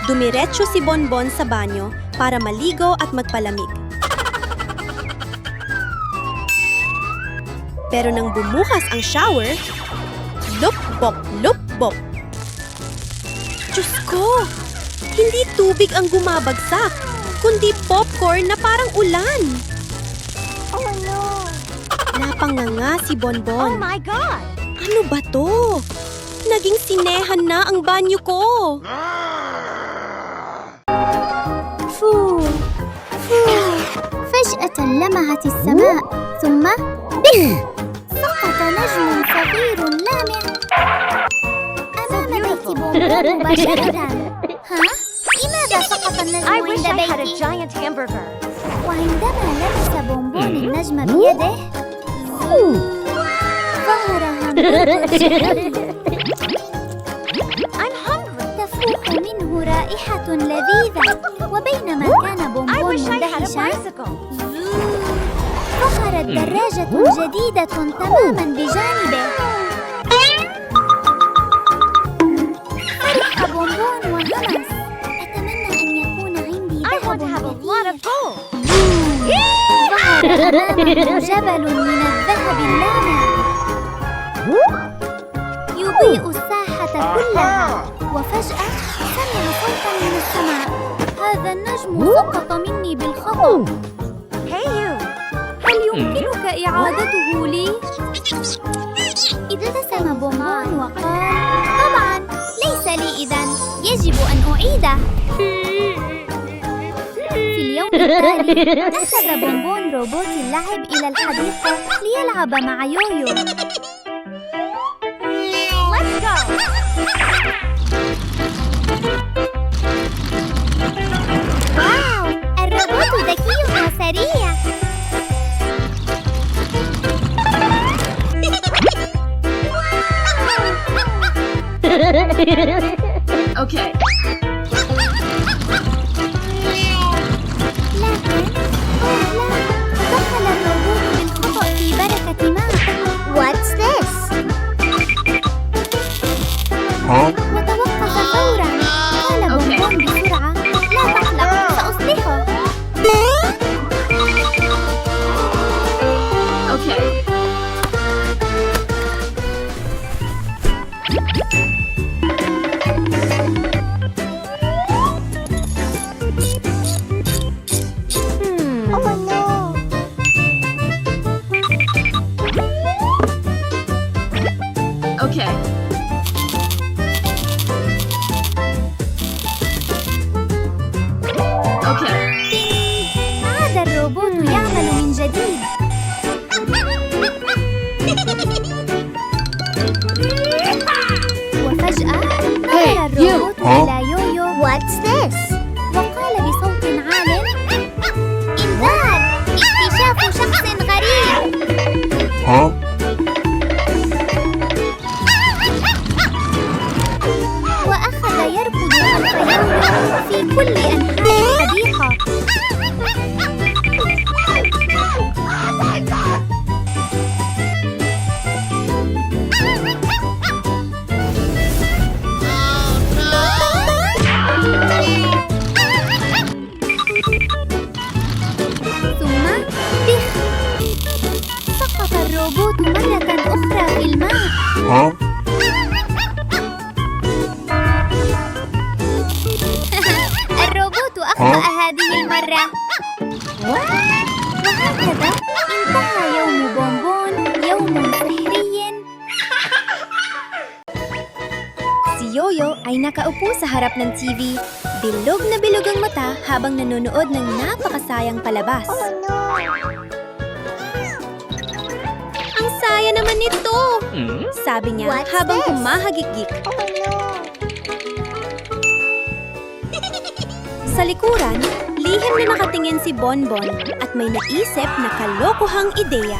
dumiretso si Bonbon sa banyo para maligo at magpalamig. Pero nang bumukas ang shower, lup-bop, lup-bop. Diyos ko! Hindi tubig ang gumabagsak, kundi popcorn na parang ulan. Oh no. Napanganga si Oh Bonbon. my God! Ano ba to? Naging sinehan na ang banyo ko. فو فجأة لمعت السماء ثم به سقط نجم صغير لامع أمام بيت بونبون مباشرة. ها؟ لماذا سقط النجم I wish عند I had a بيتي؟ giant hamburger. وعندما لمس بونبون النجم بيده ظهر همبرجر I'm hungry. تفوح منه رائحة لذيذة وبينما كان I بونبون wish I had a مندهشا bicycle. ظهرت دراجة جديدة تماما بجانبه. فرح بونبون وهمس. أتمنى أن يكون عندي I want ذهب to have a lot of كثير. gold. ظهر أمامه جبل من الذهب اللامع يضيء الساحة كلها. وفجأة سمع صوتا من السماء. هذا النجم سقط مني بالخطأ. Hey you. هل يمكنك إعادته لي؟ ابتسم بونبون وقال: طبعا، ليس لي إذن، يجب أن أعيده. في اليوم التالي أخذ بونبون روبوت اللعب إلى الحديقة ليلعب مع يويو. Let's go. واو! الروبوت ذكي وسريع. Okay. لكن أوه لا، دخل الروبوت بالخطأ في بركة ماء. What's this? وتوقف فورا. قال بونبون بسرعة: لا تقلق، سأصلحه. Okay. Oh no. Okay. Okay. عاد الروبوت يعمل من جديد. وفجأة نظر الروبوت إلى يويو What's this? وقال بصوت عال: إنذار! اكتشاف شخص غريب. Huh? وأخذ يركض خلف يويو في كل أنحاء الحديقة. ثم بخ! سقط الروبوت مرة أخرى في الماء. Huh? الروبوت أخطأ هذه المرة. وهكذا انتهى يوم بونبون، يوم سحري. Si Yoyo ay nakaupo sa harap ng TV. Bilog na bilog ang mata habang nanonood ng napakasayang palabas. Ang saya naman nito! Sabi niya What's habang this? humahagikik. Sa likuran, lihim na nakatingin si Bonbon at may naisip na kalokohang ideya.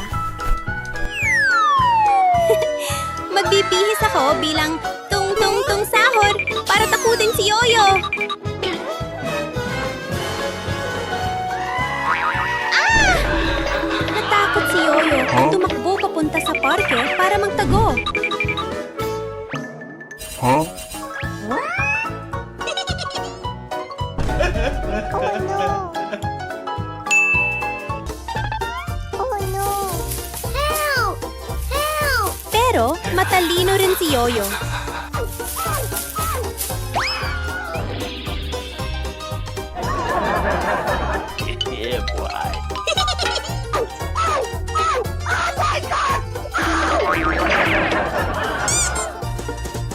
Magbibihis ako bilang tung-tung-tung sahod para takutin si Yoyo. Ah! Natakot si Yoyo at tumakbo papunta sa parke para magtago. Huh? Help! Help! Pero matalino rin si Yoyo. Yeah, boy.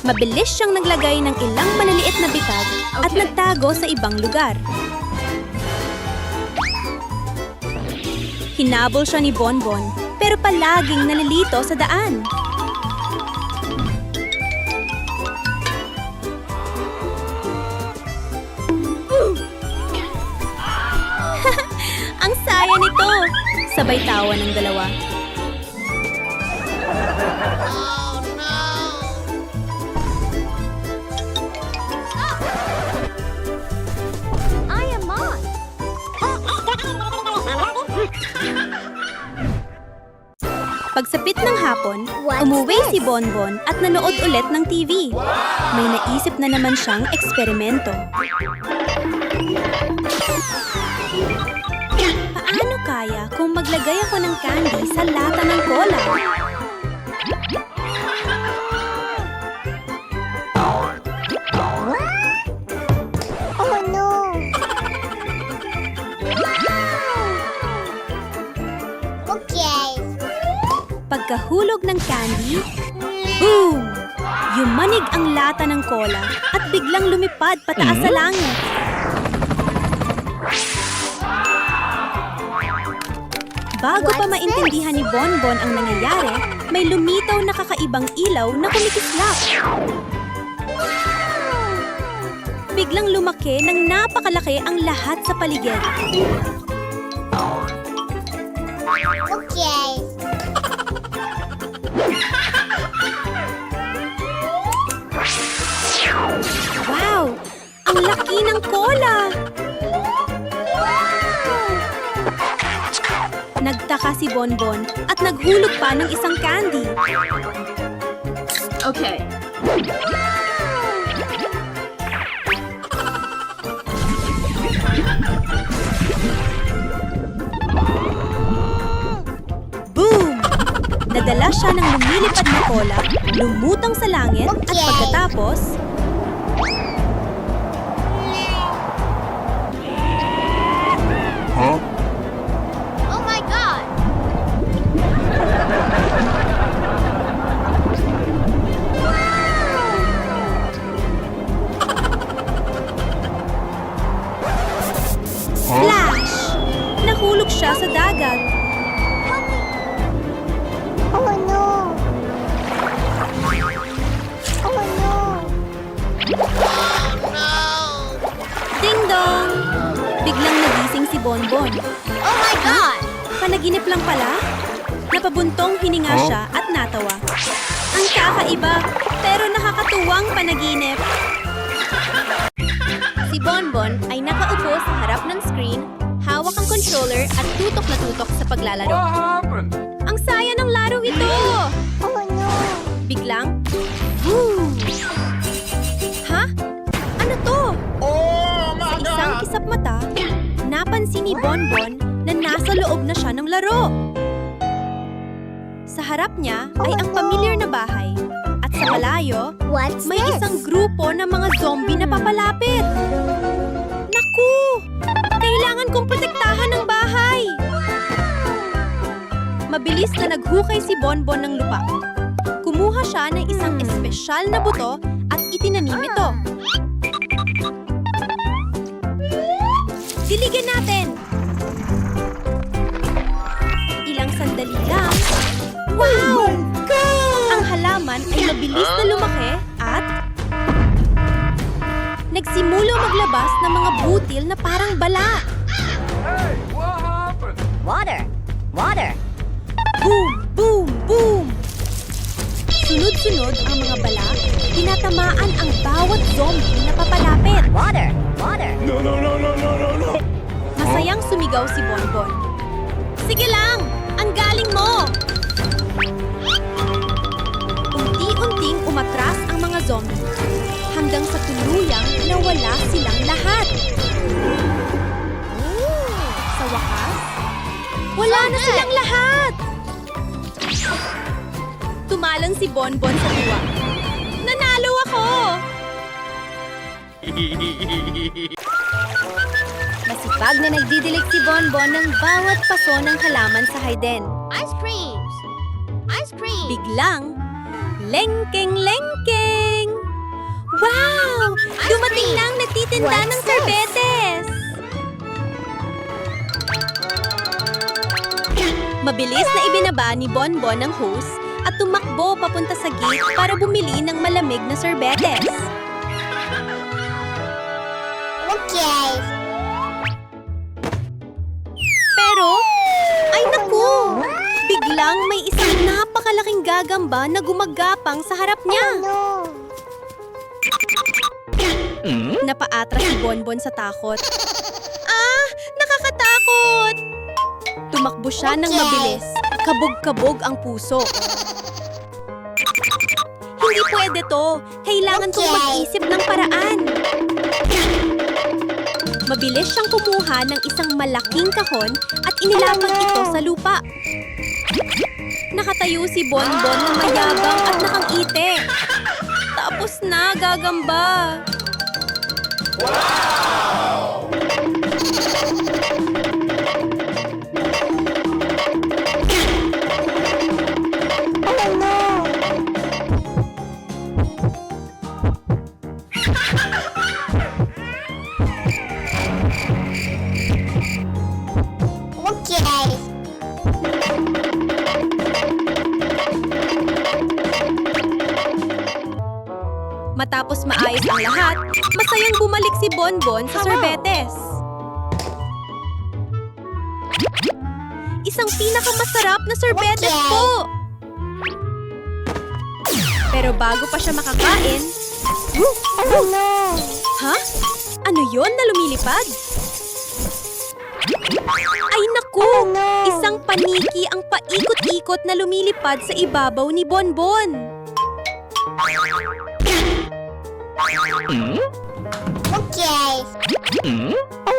Mabilis siyang naglagay ng ilang maliliit na bitag at Okay. nagtago sa ibang lugar. Hinabol siya ni Bonbon, pero palaging nalilito sa daan. Ang saya nito! Sabay tawa ng dalawa. I am on! Pagsapit ng hapon, What's umuwi this? si Bonbon at nanood ulit ng TV. May naisip na naman siyang eksperimento. Paano kaya kung maglagay ako ng candy sa lata ng cola? Oh no! Okay. Pagkahulog ng candy, boom! Yumanig ang lata ng cola at biglang lumipad pataas sa langit. Bago pa What's maintindihan ni Bonbon ang nangyayari, may lumitaw na kakaibang ilaw na kumikislap. Biglang lumaki ng napakalaki ang lahat sa paligid. Okay. Wow! Ang laki ng cola! Nagtaka si Bonbon at naghulog pa ng isang candy. Okay. Boom! Nadala siya ng lumilipad na cola, lumutang sa langit at Okay. pagkatapos, Huh? Oh my god! flash! Nahulog siya sa dagat. Oh no! Oh no! Ding dong! Biglang nagising si Bonbon. Oh my god! Panaginip lang pala? Napabuntong hininga siya at natawa. Ang kakaiba, pero nakakatuwang panaginip. Si Bonbon ay nakaupo sa harap ng screen, hawak ang controller at tutok na tutok sa paglalaro. What happened? Ang saya ng larong ito! Oh no! Biglang, boom! Ha? Ano to? Sa isang kisap mata, napansin ni Bonbon na nasa loob na siya ng laro. Sa harap niya ay ang pamilyar na bahay. At sa malayo, What's may this? isang grupo ng mga zombie na papalapit. Naku! Kailangan kong protektahan ng bahay! Mabilis na naghukay si Bonbon ng lupa. Kumuha siya ng isang espesyal na buto at itinanim ito. Diligan natin! Ilang sandali lang. Wow! Ang halaman ay mabilis na lumaki at nagsimula maglabas ng mga butil na parang bala. Hey, what happened? Water! Water! Boom! Boom! Boom! Sunod-sunod ang mga bala, tinatamaan ang bawat zombie na papalapit. Water! Water! Masayang sumigaw si Bonbon. Sige lang! Ang galing mo! Unti-unting umatras ang mga zombie hanggang sa tuluyang nawala silang lahat. Sa wakas, wala na silang lahat! Tumalon si Bonbon sa tuwa. Nanalo ako! Masipag na nagdidilig si Bonbon ng bawat paso ng halaman sa hayden. Ice creams! Ice cream! Biglang, lengkeng-lengkeng! Wow! Dumating na ang nagtitinda What's ng this? sorbetes! Mabilis na ibinaba ni Bonbon ang hose at tumakbo papunta sa gate para bumili ng malamig na sorbetes. Okay! Pero, ay naku! Biglang may isang napakalaking gagamba na gumagapang sa harap niya. No! Napaatras si Bonbon sa takot. Ah! Nakakatakot! Tumakbo siya ng mabilis. Kabog-kabog ang puso. Hindi pwede to. Kailangan kong mag-isip ng paraan. Mabilis siyang kumuha ng isang malaking kahon at inilapag ito sa lupa. Nakatayo si Bonbon na mayabang at nakangiti. Tapos na, gagamba. Oh no! Okay! Matapos maayos ang lahat, masayang bumalik si Bonbon sa sorbetes. Isang pinakamasarap na sorbetes Okay. po! Pero bago pa siya makakain, Oh no! ha? Ano yon na lumilipad? Ay naku! Oh, no. Isang paniki ang paikot-ikot na lumilipad sa ibabaw ni Bonbon. Okay!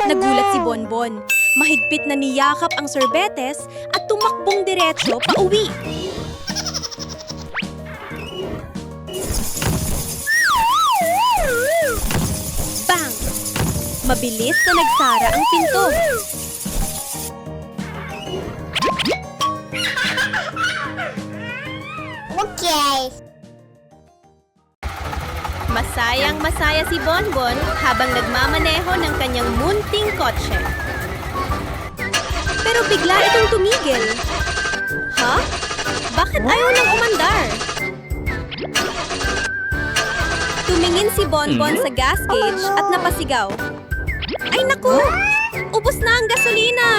Nagulat si Bonbon. Mahigpit na niyakap ang sorbetes at tumakbong diretso pa uwi. Bang! Mabilis na nagsara ang pinto. Okay! Masayang-masaya si Bonbon habang nagmamaneho ng kanyang munting kotse. Pero bigla itong tumigil. Ha? Bakit ayaw nang umandar? Tumingin si Bonbon sa gas gauge at napasigaw. Ay naku! Ubos na ang gasolina!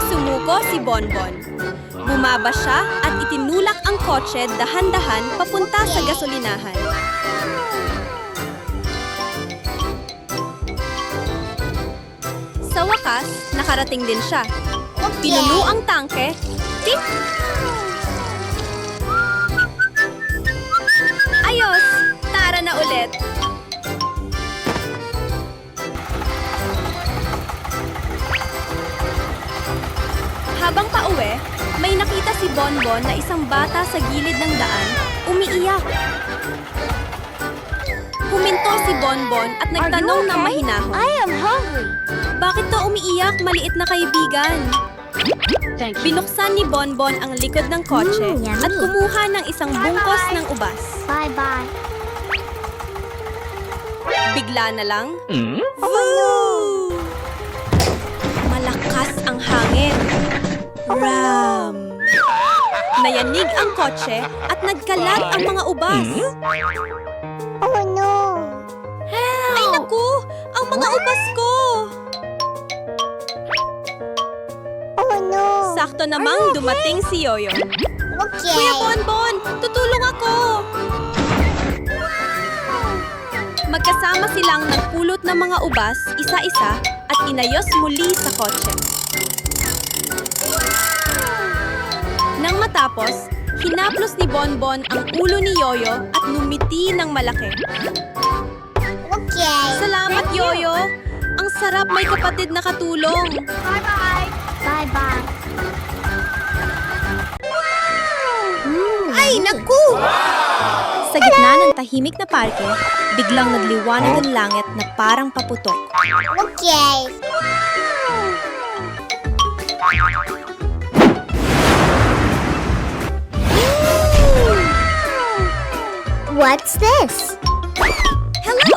Sumuko si Bonbon. Bumaba siya at itinulak ang kotse dahan-dahan papunta sa gasolinahan. Sa wakas, nakarating din siya. Pinuno ang tangke. Tip! Ayos! Tara na ulit! Habang pauwi, may nakita si Bonbon na isang bata sa gilid ng daan, umiiyak. Huminto si Bonbon at nagtanong ng mahinahon. I am hungry. Bakit to umiiyak, maliit na kaibigan? Thank you. Binuksan ni Bonbon ang likod ng kotse yummy. at kumuha ng isang bungkos ng ubas. Bye-bye. Bigla na lang, Woo! Malakas ang hangin. Ram! Nayanig ang kotse at nagkalat ang mga ubas. Oh no! Ay naku! Ang mga ubas ko! Oh no! Sakto namang dumating si Yoyo. Okay. Kuya Bonbon, tutulong ako! Magkasama silang nagpulot ng mga ubas, isa-isa, at inayos muli sa kotse. Nang matapos, hinaplos ni Bonbon ang ulo ni Yoyo at numiti ng malaki. Okay. Salamat, Yoyo! Ang sarap may kapatid na katulong! Bye-bye. Bye-bye. Ay, naku! Sa gitna ng tahimik na parke, biglang nagliwanag ang langit na parang paputok. Okay. What's this? Hello!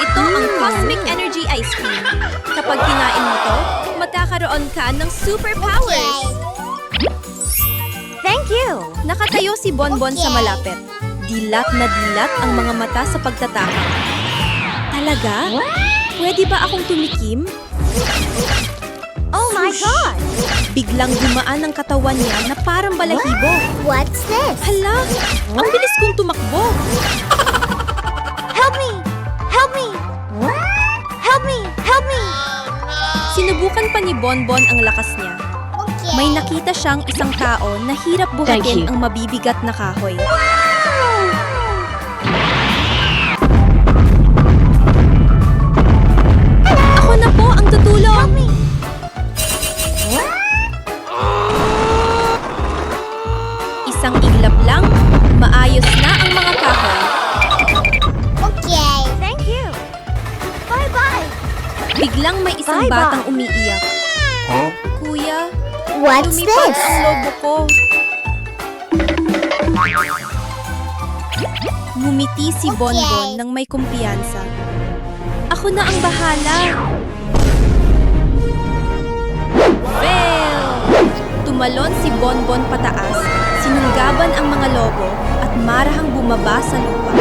Ito ang Cosmic Energy Ice Cream. Kapag kinain mo to, magkakaroon ka ng superpowers. Thank you. Nakatayo si Bonbon sa Okay. malapit. Dilat na dilat ang mga mata sa pagtataka. Talaga? Pwede ba akong tumikim? Oh my God. Biglang dumaan ang katawan niya na parang balahibo. What's this? Hala! Ang bilis kong tumakbo! Help me. Help me. Help me. Help me. Sinubukan pa ni Bonbon ang lakas niya. Okay. May nakita siyang isang tao na hirap Thank buhatin you. ang mabibigat na kahoy. Ako na po ang tutulong! Isang iglap lang, maayos na ang mga kahoy. Okay. Thank you. Bye-bye. Biglang may isang Bye-bye. batang umiiyak. Kuya, What's lumipad this? ang lobo ko. Ngumiti si Bonbon nang may kumpiyansa. Ako na ang bahala. Fail! Tumalon si Bonbon pataas, sinunggaban ang mga lobo at marahang bumaba sa lupa.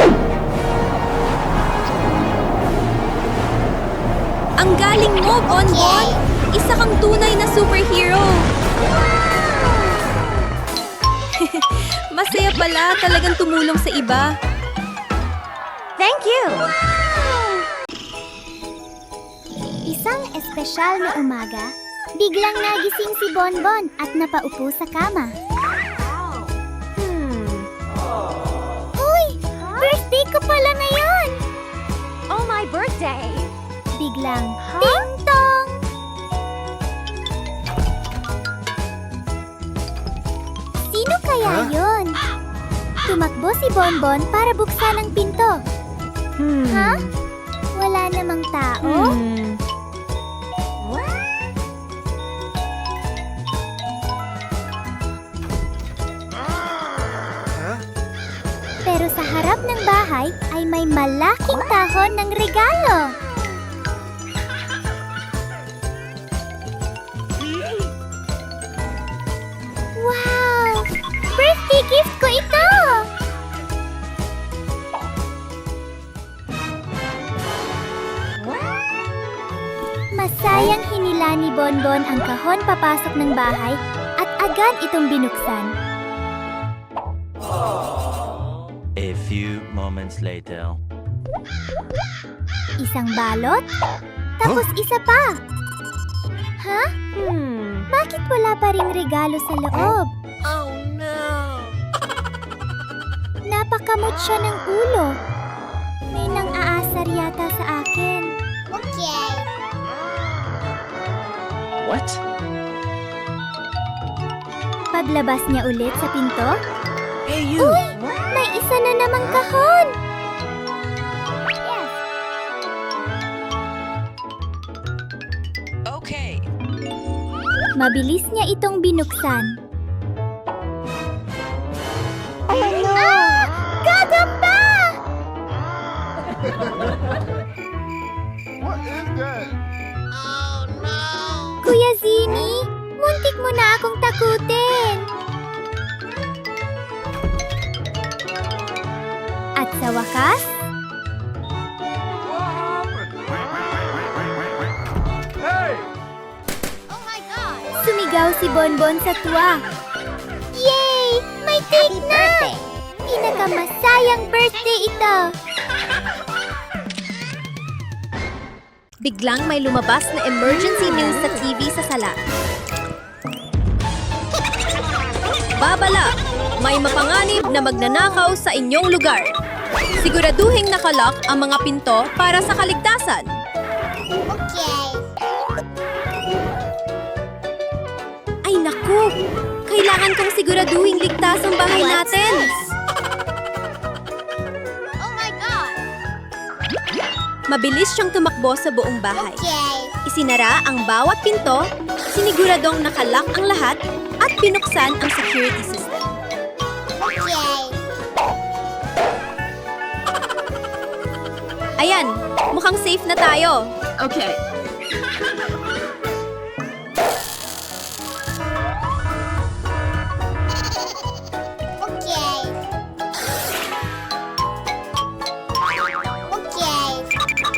Ang galing mo, Bonbon! Isa kang tunay na superhero! Masaya pala talagang tumulong sa iba. Thank you. Isang espesyal na umaga, biglang nagising si Bonbon at napaupo sa kama. Uy! Birthday ko pala ngayon! Oh, my birthday. Biglang, ting-tong! Sino kaya yun? Tumakbo si Bonbon para buksan ang pinto. Ha? Wala namang tao? Pero sa harap ng bahay ay may malaking kahon ng regalo. Wow! Birthday gift ko ito! Masayang hinila ni Bonbon ang kahon papasok ng bahay at agad itong binuksan. A few moments later. Isang balot, tapos isa pa. Ha? Bakit wala pa ring regalo sa loob? Oh no! Napakamot siya ng ulo. May nang-aasar yata sa akin. Okay. What? Paglabas niya ulit sa pinto, Hey you! uy! May isa na namang kahon! Yes. Okay. Mabilis niya itong binuksan. Oh no! Ah! Gagamba! What is that? Kuya Zini, muntik mo na akong takutin. At sa wakas, What happened? Hey! sumigaw si Bonbon sa tuwa. Yay! May cake na! Pinakamasayang birthday ito! Biglang may lumabas na emergency news sa TV sa sala. Babala! May mapanganib na magnanakaw sa inyong lugar. Siguraduhing nakalock ang mga pinto para sa kaligtasan. Okay. Ay naku! Kailangan kong siguraduhing ligtas ang bahay natin. Oh my God! Mabilis siyang tumakbo sa buong bahay. Okay. Isinara ang bawat pinto, siniguradong nakalock ang lahat, at binuksan ang security system. Okay. Ayan, mukhang safe na tayo. Okay. Okay. Okay.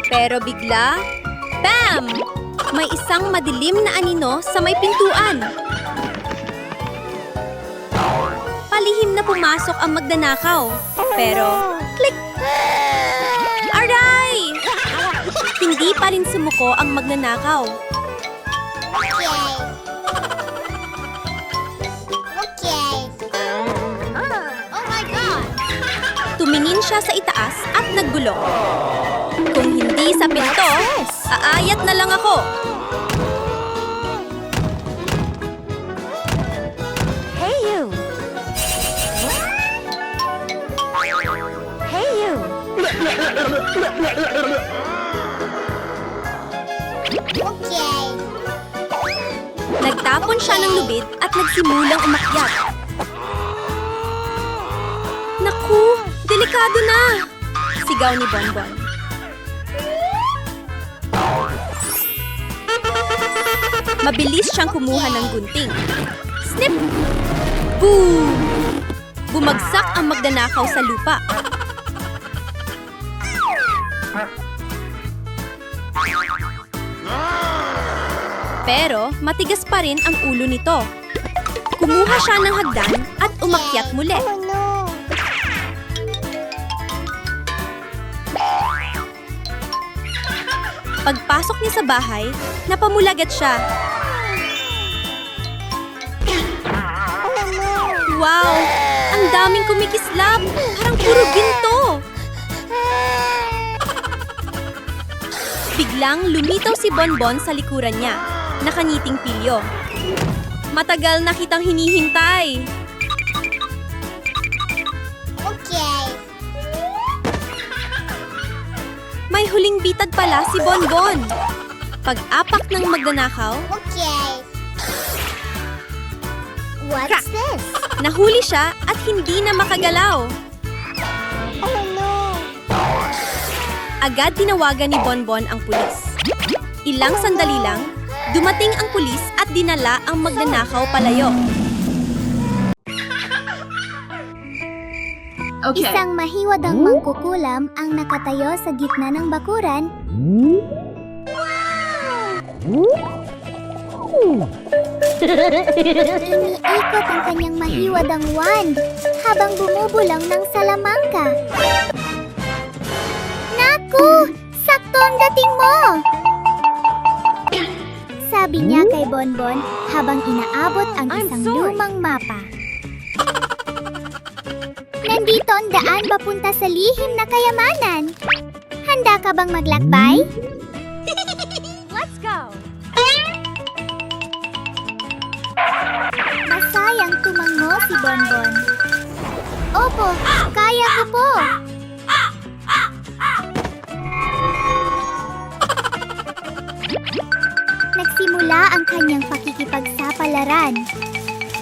Pero bigla, bam! May isang madilim na anino sa may pintuan. Palihim na pumasok ang magnanakaw. Pero, click! Aray! Hindi pa rin sumuko ang magnanakaw. Okay. Okay. Oh my God! Tumingin siya sa itaas at nagbulong. Kung hindi sa pinto, aayat na lang ako. Hey you! Hey you! Okay. Nagtapon siya ng lubid at nagsimulang umakyat. Naku, delikado na! Sigaw ni Bonbon. Mabilis siyang kumuha ng gunting. Snip! Boom! Bumagsak ang magnanakaw sa lupa. Pero matigas pa rin ang ulo nito. Kumuha siya ng hagdan at umakyat muli. Oh no! Pagpasok niya sa bahay, napamulagat siya. Oh no! Wow! Ang daming kumikislap! Parang puro ginto! Biglang lumitaw si Bonbon sa likuran niya. Nakangiting pilyo. Matagal na kitang hinihintay. Okay. May huling bitad pala si Bonbon. Pag-apak ng magnanakaw, Okay. What's Crack! this? nahuli siya at hindi na makagalaw. Oh no! Agad tinawagan ni Bonbon ang pulis. Ilang sandali lang, dumating ang pulis at dinala ang magnanakaw palayo. Okay. Isang mahiwadang mangkukulam ang nakatayo sa gitna ng bakuran. Iniikot ang kanyang mahiwadang wand habang bumubulang ng salamangka. Naku! Sakto ang dating mo! Sabi niya kay Bonbon habang inaabot ang I'm isang sorry. lumang mapa. Nandito ang daan papunta sa lihim na kayamanan. Handa ka bang maglakbay? Let's go. Masayang tumango si Bonbon. Opo, kaya ko po. Nagsimula ang kanyang pakikipagsapalaran.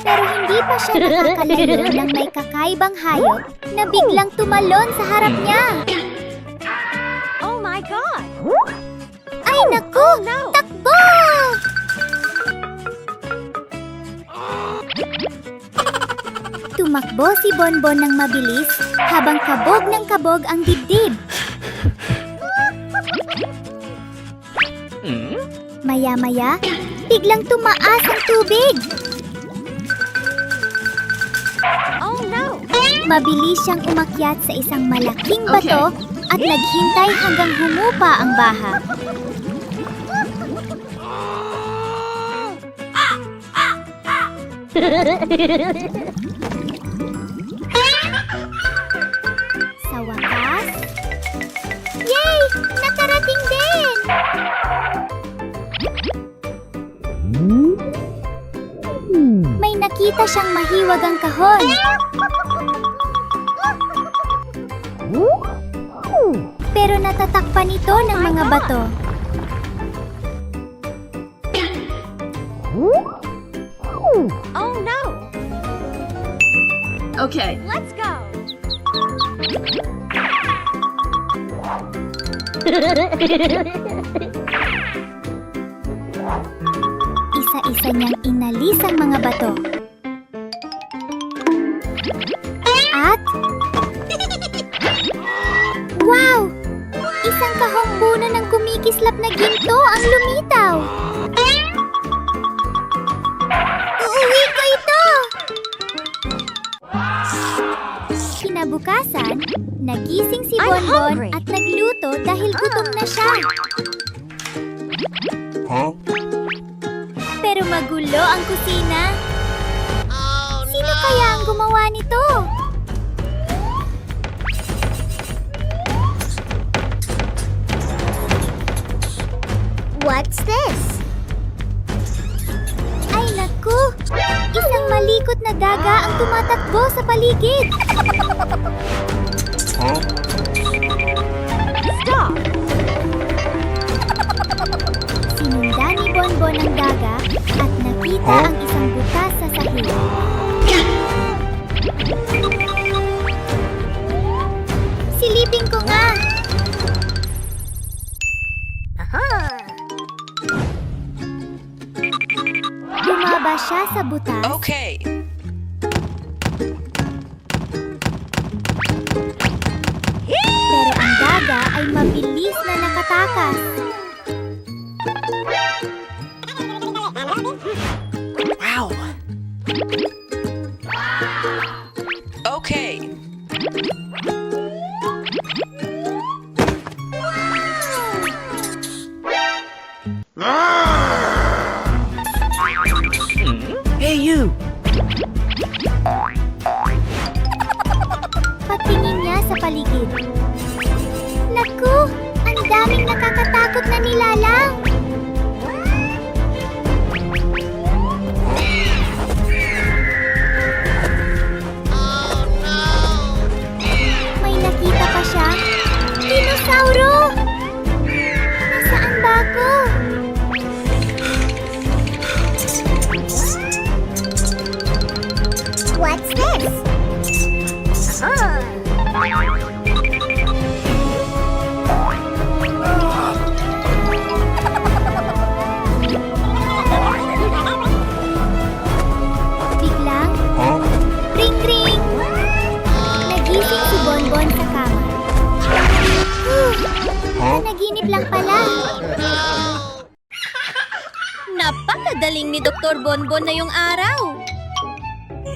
Pero hindi pa siya nakakalayo ng may kakaibang hayop na biglang tumalon sa harap niya. Oh my God. Ay naku! No. Takbo! Tumakbo si Bonbon ng mabilis habang kabog ng kabog ang dibdib. Maya-maya, biglang tumaas ang tubig. Oh no. Mabilis siyang umakyat sa isang malaking bato at naghintay hanggang humupa ang baha. Sa wakas, yay! Nakarating din! May nakita siyang mahiwagang kahon. Pero natatakpan ito ng mga bato. Oh no. Okay. Let's go. Isa-isa niyang inalis ang mga bato. At... Wow! Isang kahong puno ng kumikislap na ginto ang lumitaw. Uuwi ko ito! Kinabukasan, nagising si I'm Bonbon hungry. at nagluto dahil gutom na siya. Pero magulo ang kusina. Sino kaya ang gumawa nito? What's this? Ay naku! Isang malikot na daga ang tumatakbo sa paligid. Stop. Sinundan ni Bonbon ang daga at nakita ang isang butas sa sahig. Silipin ko nga! Bumaba siya sa butas Okay. pero ang daga ay mabilis na nakatakas. Wow. Okay. Hey you. Patingin niya sa paligid. Naku! Ang daming nakakatakot na nilalang! May nakita pa siya. Dinosauro! Nasaan ba ako? What's this? Biglang, ring ring! Nagising si Bonbon sa kama. Panaginip lang pala. Napaka Daling ni Dr. Bonbon na yung araw.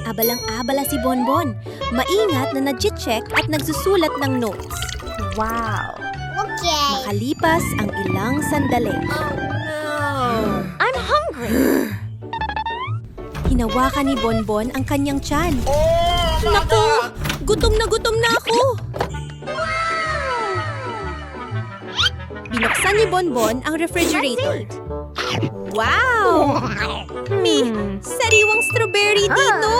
Abalang-abala si Bonbon. Maingat na nag-check at nagsusulat ng notes. Wow. Okay. Makalipas ang ilang sandali. I'm hungry. Hinawakan ni Bonbon ang kanyang tiyan. Naku! Gutom na ako! Binuksan ni Bonbon ang refrigerator. Wow! May sariwang strawberry dito!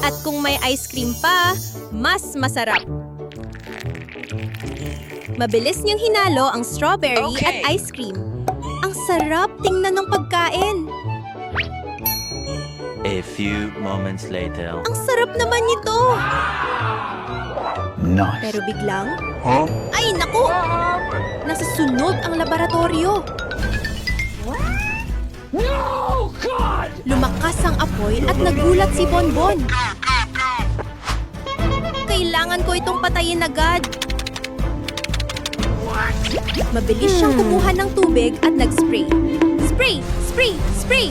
At kung may ice cream pa, mas masarap. Mabilis niyang hinalo ang strawberry at ice cream. Ang sarap tingnan ng pagkain. A few moments later. Ang sarap naman nito. Nice. Pero biglang, Huh? ay naku! Nasa sunod ang laboratorio. No, God! Lumakas ang apoy at nagulat si Bonbon. Kailangan ko itong patayin agad. Mabilis siyang kumuha ng tubig at nag-spray. Spray! Spray! Spray!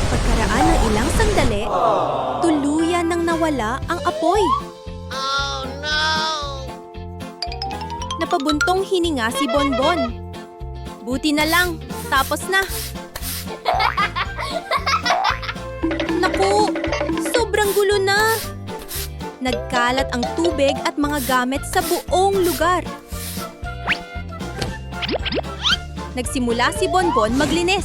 Pagkaraan ng ilang sandali, tuluyan nang nawala ang apoy. Oh no! Napabuntong hininga si Bonbon. Buti na lang, tapos na. Naku, sobrang gulo na. Nagkalat ang tubig at mga gamit sa buong lugar. Nagsimula si Bonbon maglinis.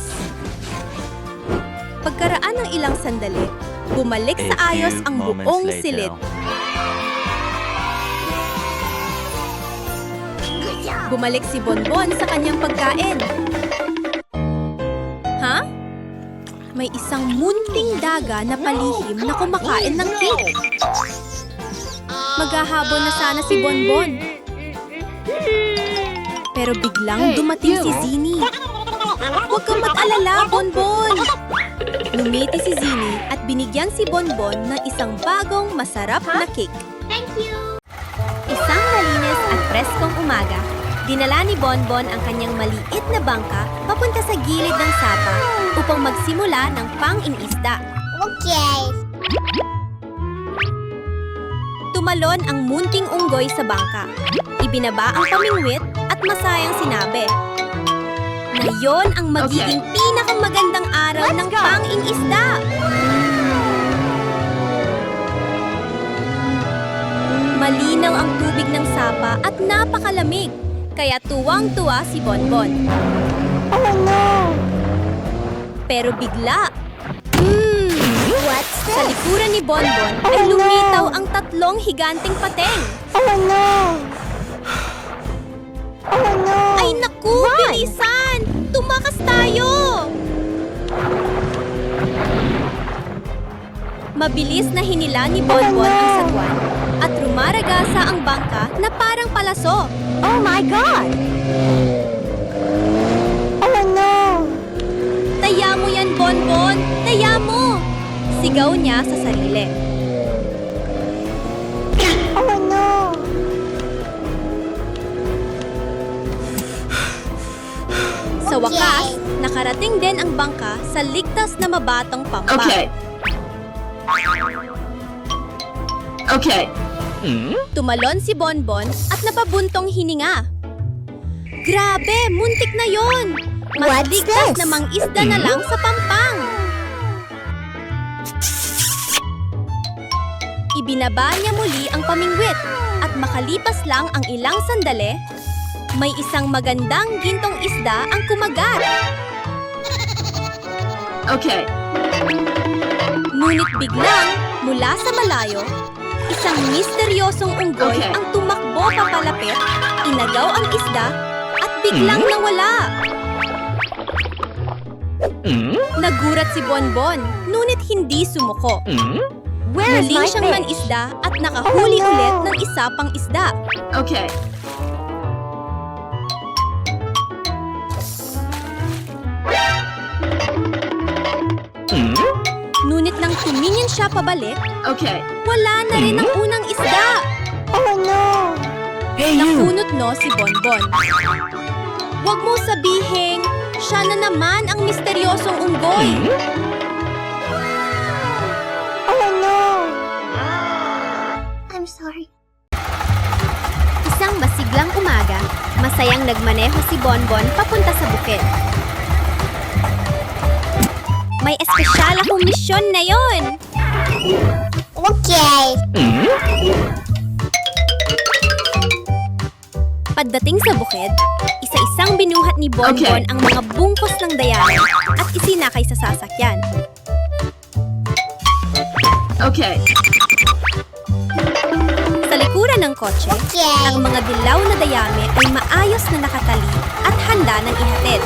Pagkaraan ng ilang sandali, bumalik A sa ayos few ang moments buong later. silid. Bumalik si Bonbon sa kanyang pagkain. Ha? May isang munting daga na palihim na kumakain ng cake. Maghahabol na sana si Bonbon. Pero biglang dumating si Zini. Huwag kang mag-alala, Bonbon! Lumiti si Zini at binigyan si Bonbon ng isang bagong masarap na cake. Thank you. Isang malinis at preskong umaga, dinala ni Bonbon ang kanyang maliit na bangka papunta sa gilid ng sapa upang magsimula ng pang-inisda. Okay. Tumalon ang munting unggoy sa bangka. Ibinaba ang pamingwit at masayang sinabi, "Ngayon ang magiging pinakamagandang araw ng pang-inisda!" Malinaw ang tubig ng sapa at napakalamig, kaya tuwang-tuwa si Bonbon. Oh no. Pero bigla, What's sa likuran ni Bonbon ay lumitaw ang tatlong higanting pateng. Oh no. Oh no. Ay naku, bilisan! Tumakas tayo! Mabilis na hinila ni Bonbon ang sagwan at rumaragasa ang bangka na parang palaso. Oh my God! Oh no. Taya mo yan, Bonbon! Taya mo! Sigaw niya sa sarili. Oh no. Sa wakas, nakarating din ang bangka sa ligtas na mabatang pampa. Okay. Tumalon si Bonbon at napabuntong hininga. Grabe, muntik na yon! Mas What's ligtas this? na mang-isda na lang sa pampang. Ibinaba niya muli ang pamingwit at makalipas lang ang ilang sandali, may isang magandang gintong isda ang kumagat. Okay. Ngunit biglang, mula sa malayo, isang misteryosong unggoy Okay. ang tumakbo papalapit, inagaw ang isda, at biglang nawala. Nagurat si Bonbon, ngunit hindi sumuko. Where is Muling my siyang fish? manisda at nakahuli ulit ng isa pang isda. Okay. Ngunit nang tumingin siya pabalik, Okay. wala na rin ang unang isda. Oh no. Hey, you! Nakunot no si Bonbon. Huwag mo sabihing, siya na naman ang misteryosong unggoy. Oh no! I'm sorry. Isang masiglang umaga, masayang nagmaneho si Bonbon papunta sa bukid. May espesyal akong misyon na yon. Okay. Pagdating sa bukid, isa-isang binuhat ni Bonbon ang mga bungkos ng dayami at isinakay sa sasakyan. Okay. Sa likuran ng kotse, ang mga dilaw na dayami ay maayos na nakatali at handa ng ihatid.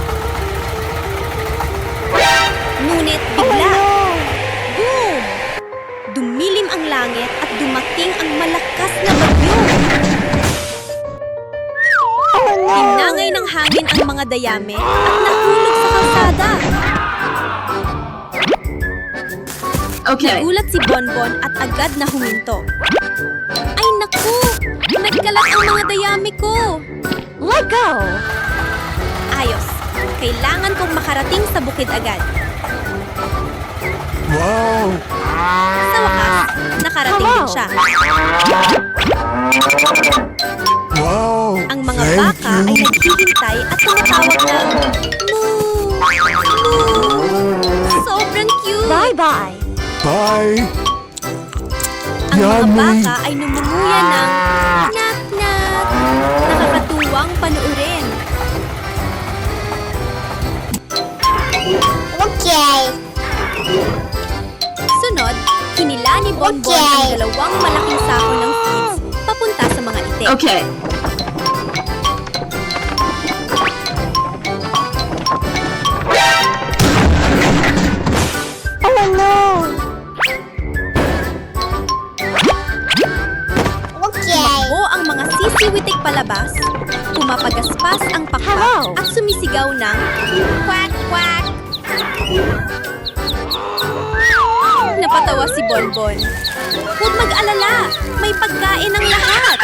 Ngunit bigla, boom! Dumilim ang langit at dumating ang malakas na bagyo. Tinangay ng hangin ang mga dayami at nahulog sa kalsada. Okay. Nagulat si Bonbon at agad na huminto. Ay naku! Nagkalat ang mga dayami ko! Let go! Ayos, kailangan kong makarating sa bukid agad. Wow! Sa wakas, nakarating din siya. Wow! Ang mga baka ay naghihintay at tumatawag ng moo! Moo! Sobrang cute! Bye-bye! Bye! Ang mga Yummy! baka ay numunguya ng knock-knock. Nakakatuwang panuurin. Okay. Sunod, hinila ni Bonbon ang dalawang malaking sako ng feeds papunta sa mga itik. Okay. Oh no! Okay. O ang mga sisiwitik palabas, pumapagaspas ang pakpak Hello. at sumisigaw ng quack quack. Napatawa si Bonbon. Huwag mag-alala, may pagkain ang lahat.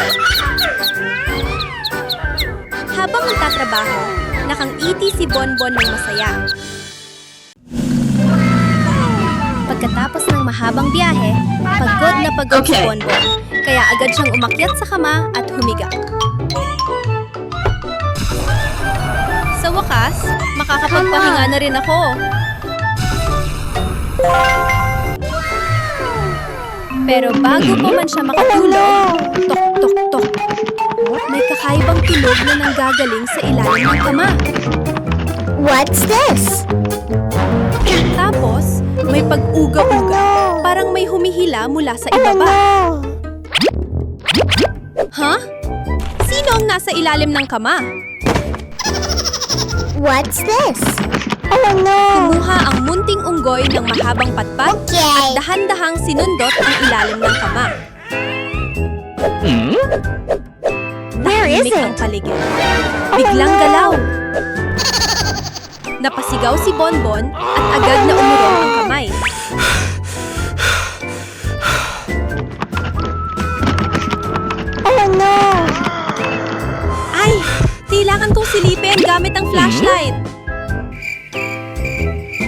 Habang nagtatrabaho, nakangiti si Bonbon ng masaya. Pagkatapos ng mahabang biyahe, pagod na pagod si Okay. Bonbon, kaya agad siyang umakyat sa kama at humiga. Sa wakas, makakapagpahinga na rin ako. Pero bago pa man siya makatulog, tok tok tok. May kakaibang tunog na nanggagaling sa ilalim ng kama. What's this? Tapos, may pag-uga-uga, parang may humihila mula sa ibaba. Ha? Sino ang nasa ilalim ng kama? What's this? Oh no! Kumuha ang munting unggoy ng mahabang patpat Okay. dahan-dahang sinundot ang ilalim ng kama. Where is Tahimik ang it? paligid. Biglang galaw. Napasigaw si Bonbon at agad na umurong ang kamay. Oh no! Ay! Kailangan kong silipin gamit ang flashlight.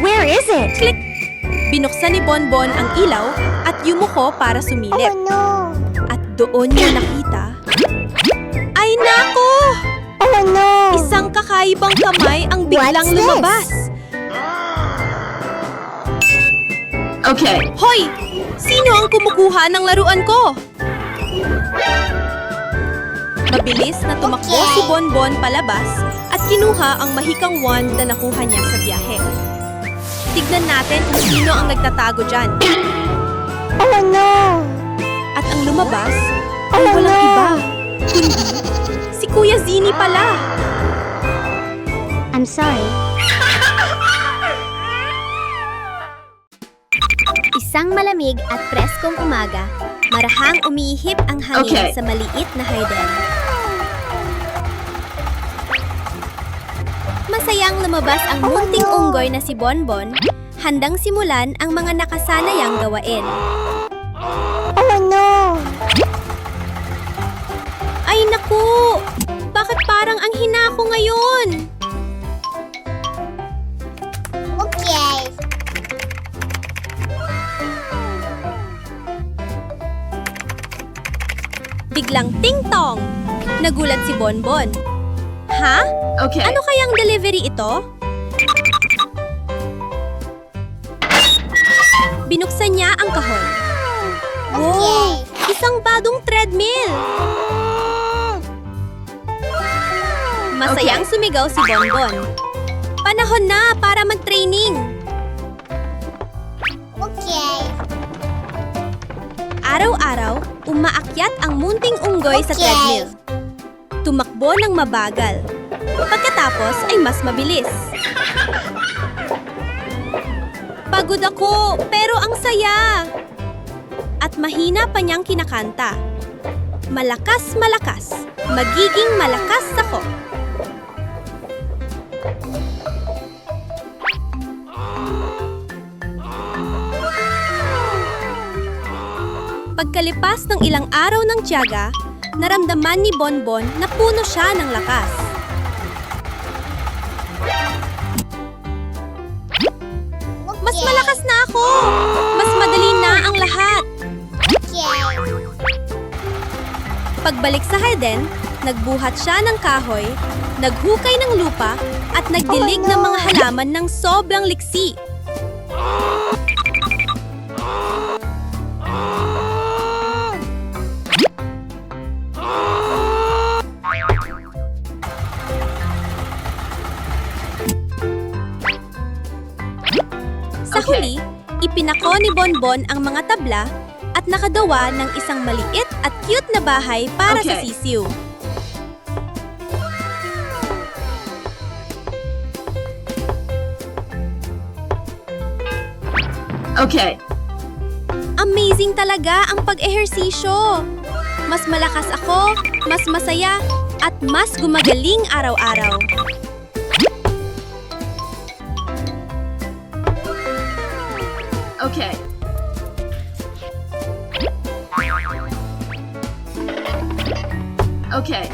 Where is it? Click! Binuksan ni Bonbon ang ilaw at yumuko para sumilip. Oh no! At doon niya nakita... Ay nako! Oh no! Isang kakaibang kamay ang biglang What's this? lumabas. Okay. Hoy! Sino ang kumukuha ng laruan ko? Mabilis na tumakbo Okay. si Bonbon palabas at kinuha ang mahikang wand na nakuha niya sa biyahe. Tignan natin kung sino ang nagtatago dyan. Oh no! At ang lumabas ay Oh, walang no. iba, kundi si Kuya Zini pala. I'm sorry. Isang malamig at preskong umaga, marahang umiihip ang hangin Okay. sa maliit na hardin. Masayang lumabas ang munting unggoy na si Bonbon, handang simulan ang mga nakasanayang gawain. Oh no! Ay naku! Bakit parang ang hina ko ngayon? Okay. Biglang ting-tong! Nagulat si Bonbon. Ha? Okay. Ano kayang delivery ito? Binuksan niya ang kahon. Wow! Isang bagong treadmill! Masayang sumigaw si Bonbon. Panahon na para mag-training! Okay. Araw-araw, umaakyat ang munting unggoy sa Okay. treadmill. Tumakbo ng mabagal. Pagkatapos ay mas mabilis. Pagod ako, pero ang saya! At mahina pa niyang kinakanta. Malakas, malakas. Magiging malakas ako. Pagkalipas ng ilang araw ng tiyaga, naramdaman ni Bonbon na puno siya ng lakas. Mas malakas na ako! Mas madali na ang lahat! Pagbalik sa harden, nagbuhat siya ng kahoy, naghukay ng lupa, at nagdilig ng mga halaman ng sobrang liksi. Sa huli, ipinako ni Bonbon ang mga tabla at nakagawa ng isang maliit at cute na bahay para sa Okay. sisiw. Okay. Amazing talaga ang pag-ehersisyo! Mas malakas ako, mas masaya, at mas gumagaling araw-araw. Okay. Okay.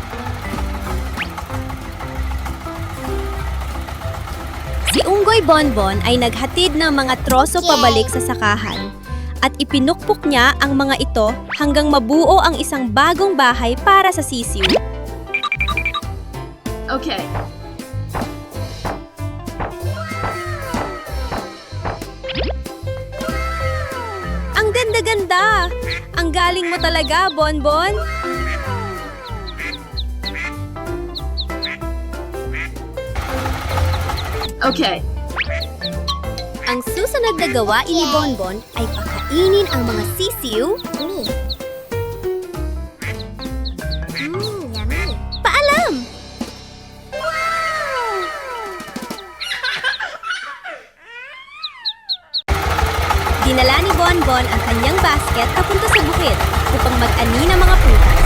Si Unggoy Bonbon ay naghatid ng mga troso pabalik sa sakahan at ipinukpok niya ang mga ito hanggang mabuo ang isang bagong bahay para sa sisiw. Okay. Ang ganda-ganda! Ang galing mo talaga, Bonbon! Okay. Ang susunod na gawain ni Bonbon ay pakainin ang mga sisiw. Yummy. Paalam! Dinala ni Bonbon ang kanyang basket papunta sa bukid upang mag-ani ng mga prutas.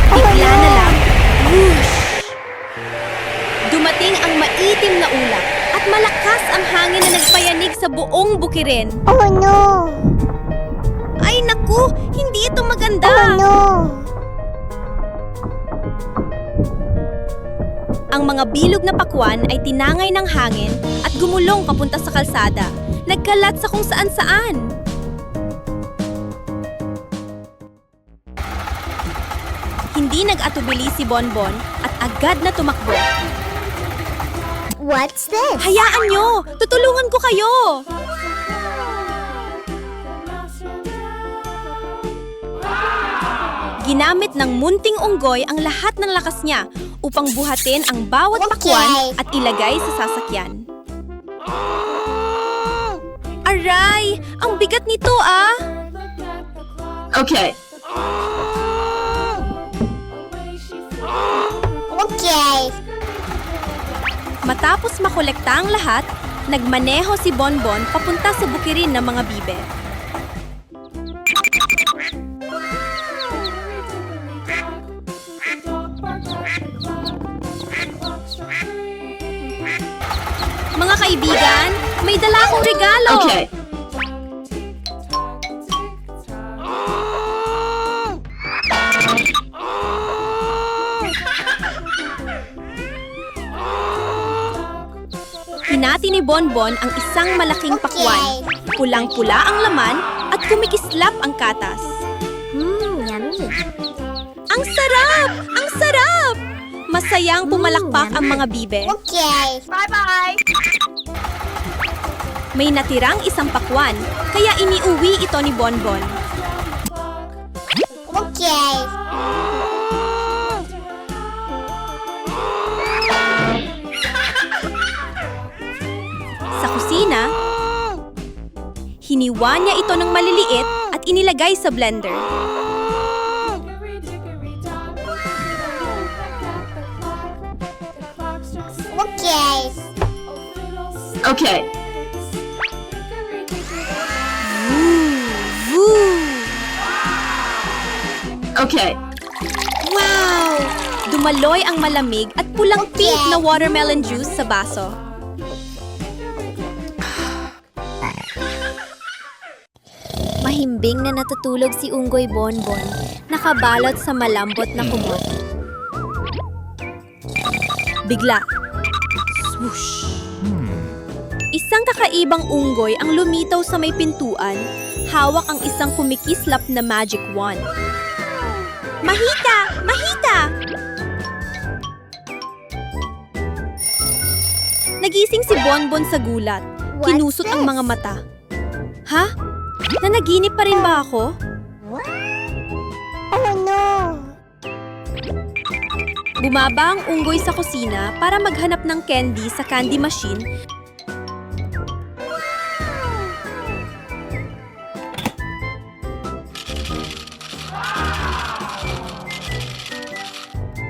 Bigla na lang, whoosh! Dumating ang maitim na ulap at malakas ang hangin na nagpayanig sa buong bukirin. Oh no! Ay naku, hindi ito maganda! Oh no! Ang mga bilog na pakwan ay tinangay ng hangin at gumulong papunta sa kalsada. Nagkalat sa kung saan-saan. Hindi nag-atubili si Bonbon at agad na tumakbo. What's this? Hayaan nyo! Tutulungan ko kayo! Ginamit ng munting unggoy ang lahat ng lakas niya upang buhatin ang bawat pakwan at ilagay sa sasakyan. Aray! Ang bigat nito ah! Okay. Okay. Matapos makolekta ang lahat, nagmaneho si Bonbon papunta sa bukirin ng mga bibe. Mga kaibigan, may dala akong regalo! Okay. Binati ni Bonbon ang isang malaking pakwan. Pulang-pula ang laman at kumikislap ang katas. Yummy. Ang sarap! Ang sarap! Masayang pumalakpak ang mga bibe. Okay. Bye-bye! May natirang isang pakwan, kaya iniuwi ito ni Bonbon. Okay. Sa kusina, hiniwa niya ito ng maliliit at inilagay sa blender. Okay. Okay. Woo! Okay. Wow! Dumaloy ang malamig at pulang pink na watermelon juice sa baso. Mahimbing na natutulog si Unggoy Bonbon, nakabalot sa malambot na kumot. Bigla, swoosh! Isang kakaibang unggoy ang lumitaw sa may pintuan, hawak ang isang kumikislap na magic wand. Mahita! Mahita! Nagising si Bonbon sa gulat. Kinusot ang mga mata. Ha? Nanaginip pa rin ba ako? Oh no. Bumaba ang unggoy sa kusina para maghanap ng candy sa candy machine.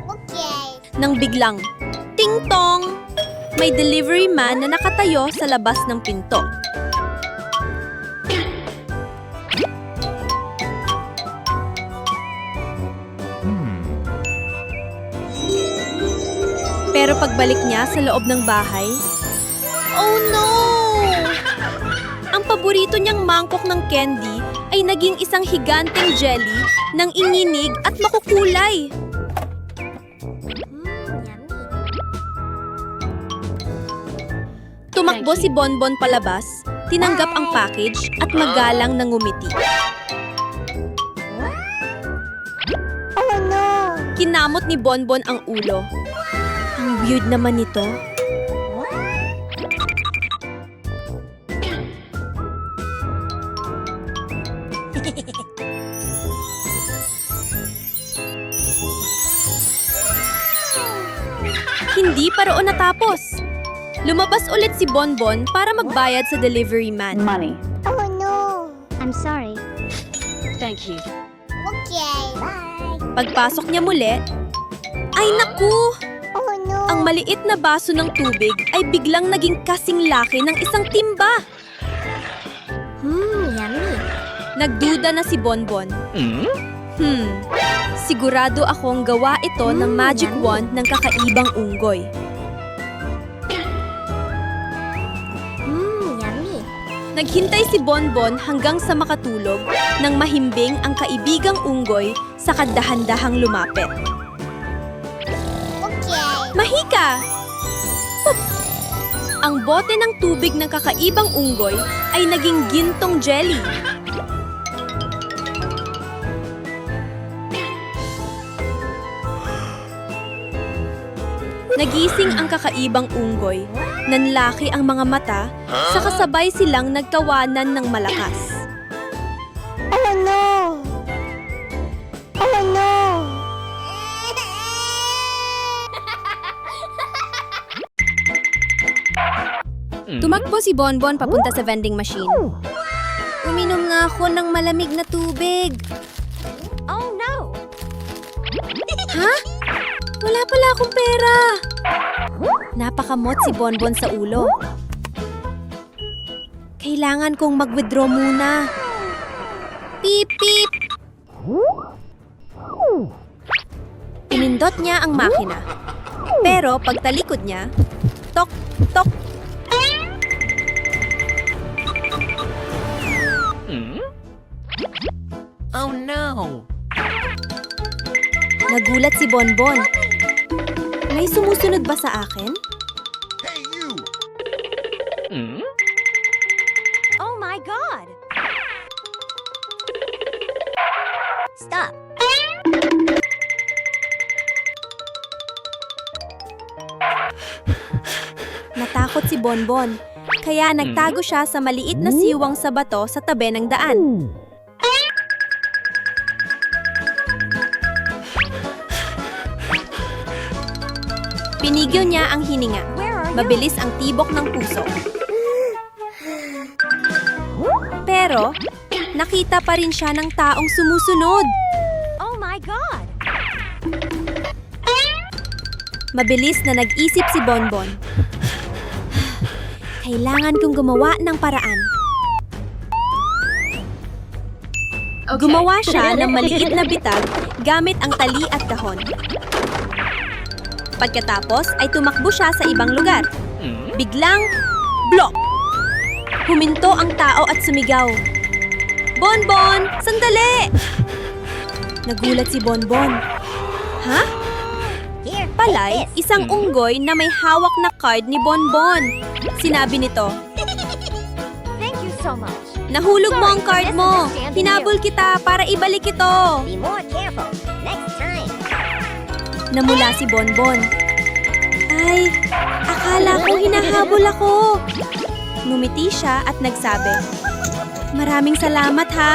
Okay. Nang biglang, ting-tong! May delivery man na nakatayo sa labas ng pinto. Pero pagbalik niya sa loob ng bahay, oh no! Ang paborito niyang mangkok ng candy ay naging isang higanteng jelly ng inginig at makukulay. Tumakbo si Bonbon palabas, tinanggap ang package at magalang na ngumiti. Oh no. Kinamot ni Bonbon ang ulo. Ang weird naman nito. Hindi pa roon natapos. Lumabas ulit si Bonbon para magbayad sa delivery man. Money. Oh no. I'm sorry. Thank you. Okay. Bye. Pagpasok niya muli, ay naku! Oh no. Ang maliit na baso ng tubig ay biglang naging kasing laki ng isang timba. Yummy. Nagduda na si Bonbon. Sigurado akong gawa ito ng magic wand ng kakaibang unggoy. Yummy. Naghintay si Bonbon hanggang sa makatulog nang mahimbing ang kaibigang unggoy sa kadahan-dahang lumapit. Okay. Mahika! Pup! Ang bote ng tubig ng kakaibang unggoy ay naging gintong jelly. Nagising ang kakaibang unggoy. Nanlaki ang mga mata, sa kasabay silang nagtawanan ng malakas. Oh no. Oh no. Tumakbo si Bonbon papunta sa vending machine. Uminom nga ako ng malamig na tubig. Oh no! Ha? Wala pala akong pera. Napakamot si Bonbon sa ulo. Kailangan kong mag-withdraw muna. Pip, pip! Pinindot niya ang makina. Pero pagtalikod niya, tok, tok. Oh no! Nagulat si Bonbon. May sumusunod ba sa akin? Oh my god! Stop. Natakot si Bonbon, kaya nagtago siya sa maliit na siwang sa bato sa tabi ng daan. Pinigil niya ang hininga. Where are you? Mabilis ang tibok ng puso. Pero, nakita pa rin siya ng taong sumusunod. Oh my god! Mabilis na nag-isip si Bonbon. Kailangan kong gumawa ng paraan. Okay. Gumawa siya ng maliit na bitag gamit ang tali at kahon. Pagkatapos ay tumakbo siya sa ibang lugar. Biglang, blok! Huminto ang tao at sumigaw. Bonbon! Sandali! Nagulat si Bonbon. Ha? Here, Palay, take this. isang unggoy na may hawak na card ni Bonbon. Sinabi nito, Thank you so much. nahulog mo ang card Sorry, mo. misunderstanding Hinabol kita para ibalik ito. Be more careful next time. Namula si Bonbon. Ay, akala ko hinahabol ako. Ngumiti siya at nagsabi, maraming salamat ha.